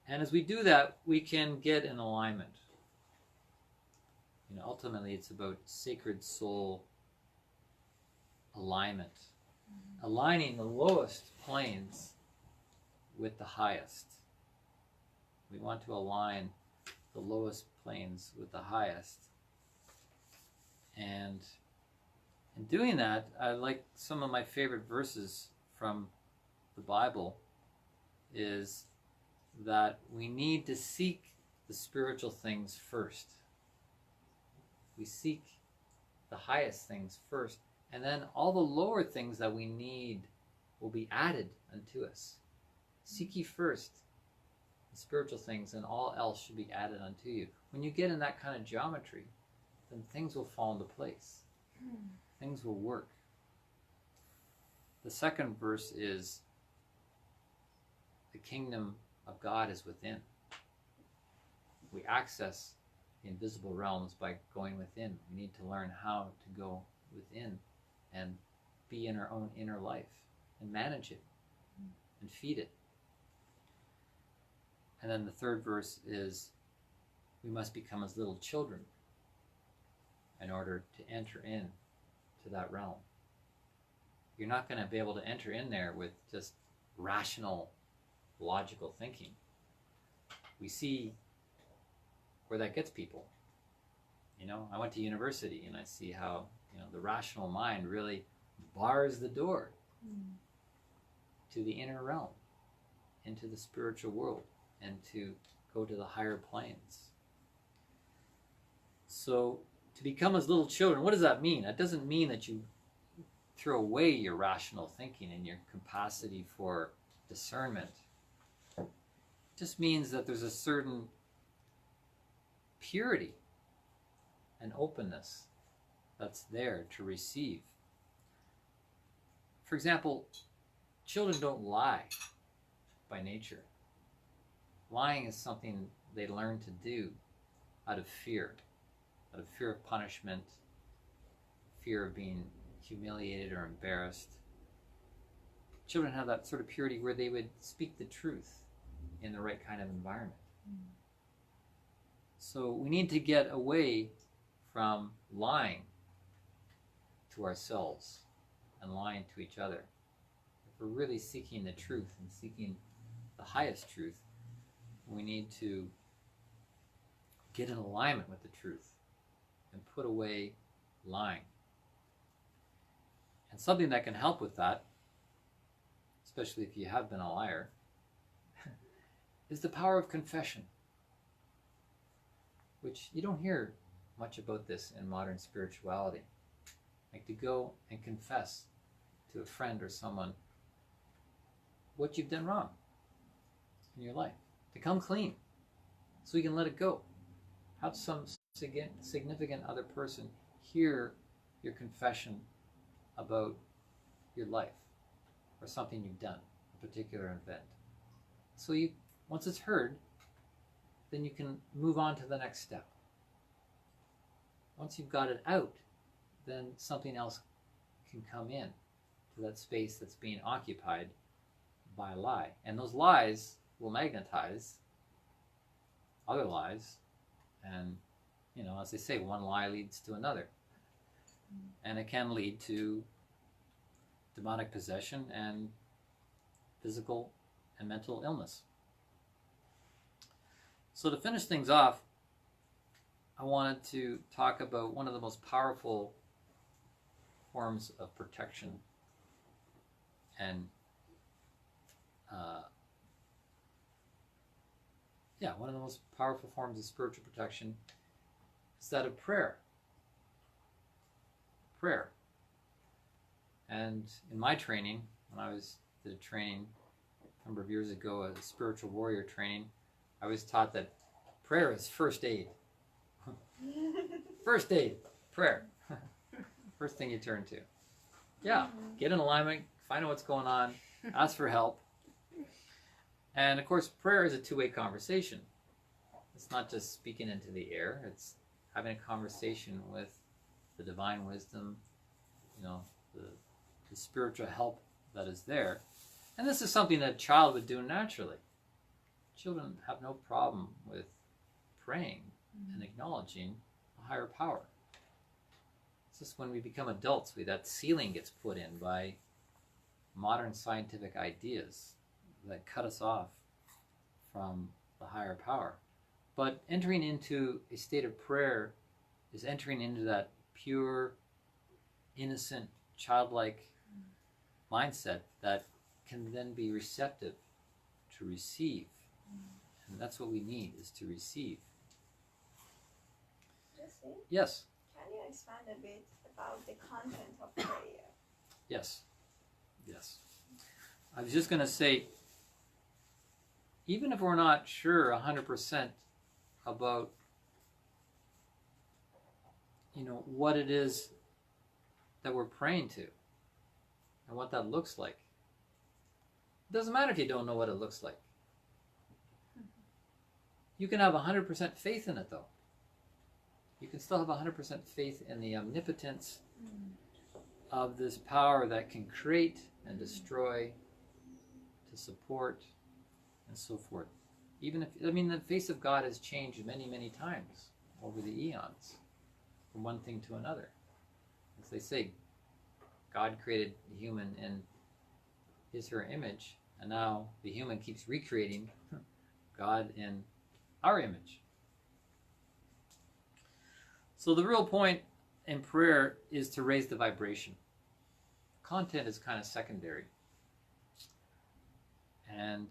And as we do that, we can get in alignment. Ultimately, it's about sacred soul alignment. Aligning the lowest planes with the highest. We want to align the lowest planes with the highest. And in doing that, I like some of my favorite verses from the Bible is that we need to seek the spiritual things first. We seek the highest things first, and then all the lower things that we need will be added unto us. Seek ye first the spiritual things, and all else should be added unto you. When you get in that kind of geometry, then things will fall into place. Things will work. The second verse is, the kingdom of God is within. We access the invisible realms by going within. We need to learn how to go within and be in our own inner life and manage it and feed it. And then the third verse is, we must become as little children in order to enter in to that realm. You're not going to be able to enter in there with just rational, logical thinking. We see where that gets people. I went to university and I see how the rational mind really bars the door to the inner realm, into the spiritual world, and to go to the higher planes. So to become as little children, what does that mean? That doesn't mean that you throw away your rational thinking and your capacity for discernment. It just means that there's a certain purity and openness that's there to receive. For example, children don't lie by nature. Lying is something they learn to do out of fear of punishment, fear of being humiliated or embarrassed. Children have that sort of purity where they would speak the truth in the right kind of environment. So we need to get away from lying to ourselves and lying to each other. If we're really seeking the truth and seeking the highest truth, we need to get in alignment with the truth and put away lying. And something that can help with that, especially if you have been a liar, is the power of confession, which you don't hear much about this in modern spirituality. Like to go and confess to a friend or someone what you've done wrong in your life. To come clean so you can let it go. Have some significant other person hear your confession about your life or something you've done, a particular event. So once it's heard, then you can move on to the next step. Once you've got it out, then something else can come in to that space that's being occupied by a lie. And those lies will magnetize other lies. And, you know, as they say, one lie leads to another. And it can lead to demonic possession and physical and mental illness. So to finish things off, I wanted to talk about one of the most powerful forms of protection and one of the most powerful forms of spiritual protection is that of prayer. Prayer. And in my training, when I did a training a number of years ago, a spiritual warrior training, I was taught that prayer is first aid. First aid, prayer. First thing you turn to. Yeah, get in alignment, find out what's going on, ask for help. And of course, prayer is a two-way conversation. It's not just speaking into the air, it's having a conversation with the divine wisdom, you know, the spiritual help that is there. And this is something that a child would do naturally. Children have no problem with praying and acknowledging a higher power. It's just when we become adults, that ceiling gets put in by modern scientific ideas that cut us off from the higher power. But entering into a state of prayer is entering into that pure, innocent, childlike mindset that can then be receptive to receive. And that's what we need, is to receive. Jesse, Yes. can you expand a bit about the content of prayer? Yes. Yes. I was just going to say, even if we're not sure 100% about, you know, what it is that we're praying to and what that looks like, it doesn't matter if you don't know what it looks like. You can have 100% faith in it, though. You can still have 100% faith in the omnipotence of this power that can create and destroy, to support, and so forth. Even if, I mean, the face of God has changed many, many times over the eons, from one thing to another. As they say, God created the human in his, her image, and now the human keeps recreating God in our image. So the real point in prayer is to raise the vibration. Content is kind of secondary. And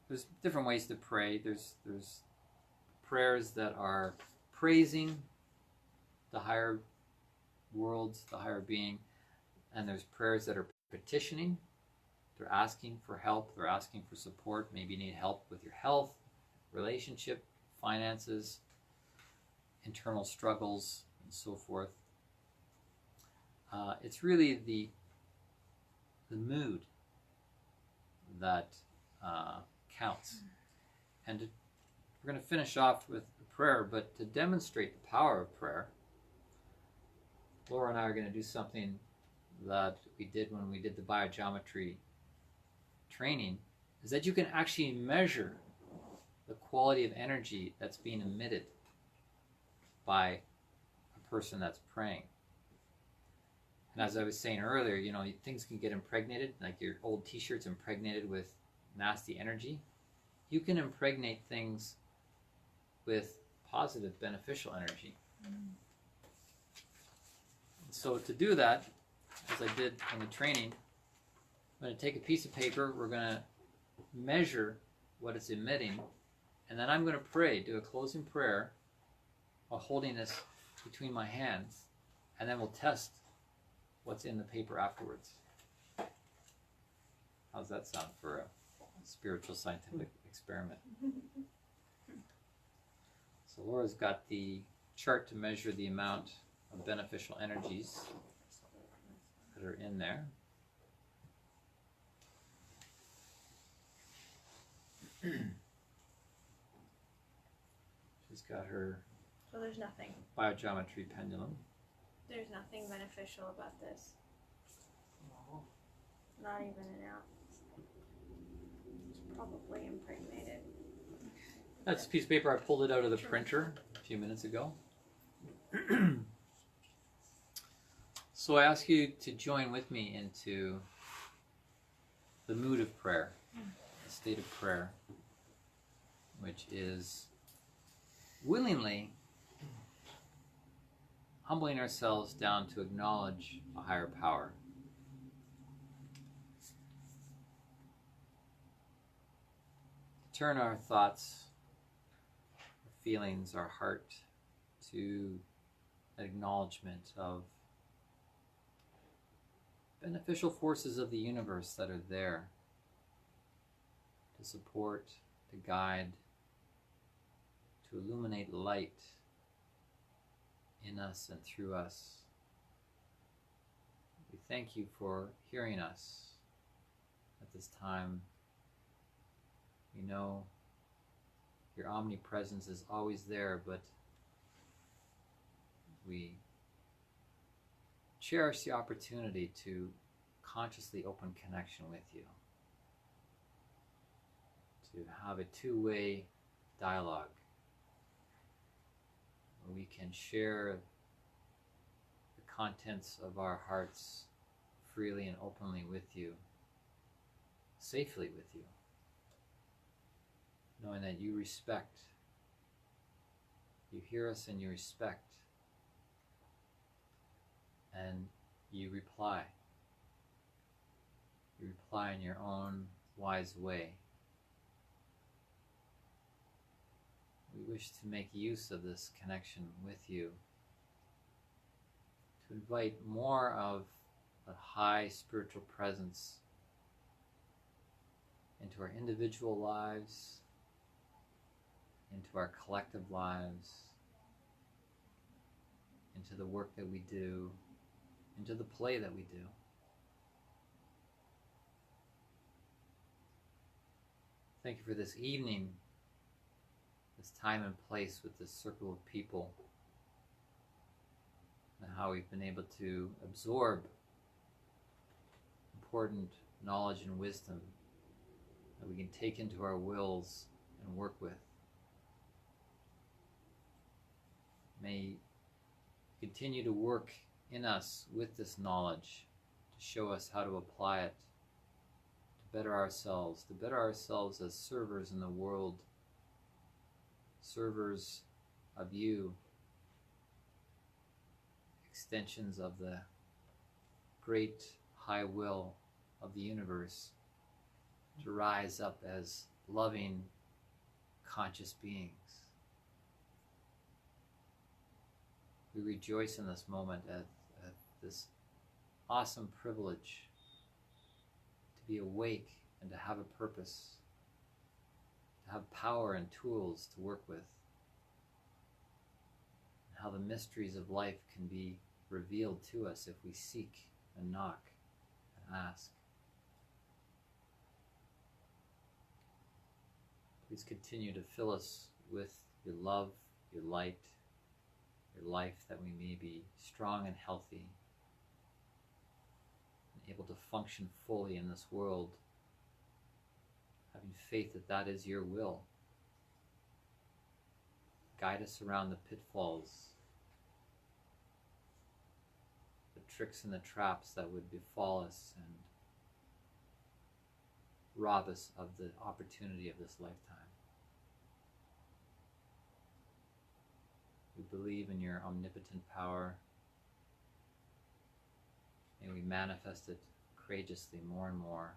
there's different ways to pray. There's prayers that are praising the higher worlds, the higher being, and there's prayers that are petitioning. They're asking for help, they're asking for support. Maybe you need help with your health, relationship, finances, internal struggles, and so forth. It's really the mood that counts. And we're going to finish off with a prayer, but to demonstrate the power of prayer, Laura and I are going to do something that we did when we did the biogeometry training, is that you can actually measure the quality of energy that's being emitted by a person that's praying. And as I was saying earlier, you know, things can get impregnated, like your old t-shirts impregnated with nasty energy. You can impregnate things with positive, beneficial energy. So to do that, as I did in the training, I'm going to take a piece of paper, we're going to measure what it's emitting, and then I'm going to pray, do a closing prayer while holding this between my hands, and then we'll test what's in the paper afterwards. How's that sound for a spiritual scientific experiment? So Laura's got the chart to measure the amount of beneficial energies that are in there. She's got her So there's nothing. biogeometry pendulum. There's nothing beneficial about this. Not even an ounce. It's probably impregnated. That's a piece of paper. I pulled it out of the printer a few minutes ago. So I ask you to join with me into the mood of prayer, the state of prayer, which is willingly humbling ourselves down to acknowledge a higher power. Turn our thoughts, our feelings, our heart to an acknowledgement of beneficial forces of the universe that are there to support, to guide, to illuminate light in us and through us. We thank you for hearing us at this time. We know your omnipresence is always there, but we cherish the opportunity to consciously open connection with you, to have a two-way dialogue where we can share the contents of our hearts freely and openly with you, safely with you, knowing that you respect, you hear us and you respect, and you reply. You reply in your own wise way. We wish to make use of this connection with you to invite more of a high spiritual presence into our individual lives, into our collective lives, into the work that we do, into the play that we do. Thank you for this evening, this time and place with this circle of people, and how we've been able to absorb important knowledge and wisdom that we can take into our wills and work with. May you continue to work in us with this knowledge to show us how to apply it, to better ourselves as servers in the world, servers of you, extensions of the great high will of the universe to rise up as loving, conscious beings. We rejoice in this moment at this awesome privilege to be awake and to have a purpose, to have power and tools to work with, and how the mysteries of life can be revealed to us if we seek and knock and ask. Please continue to fill us with your love, your light, your life, that we may be strong and healthy, and able to function fully in this world, having faith that that is your will. Guide us around the pitfalls, the tricks and the traps that would befall us and rob us of the opportunity of this lifetime. We believe in your omnipotent power. May we manifest it courageously more and more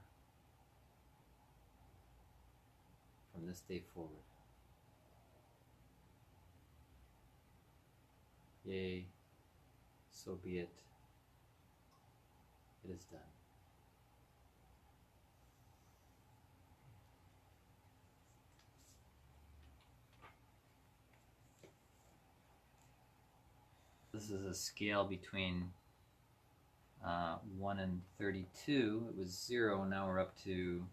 from this day forward. Yea, so be it. It is done. This is a scale between 1 and 32. It was 0, now we're up to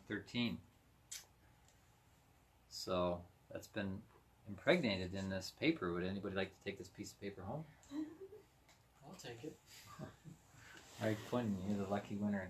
13. So that's been impregnated in this paper. Would anybody like to take this piece of paper home? I'll take it. All right, Quinn, you're the lucky winner.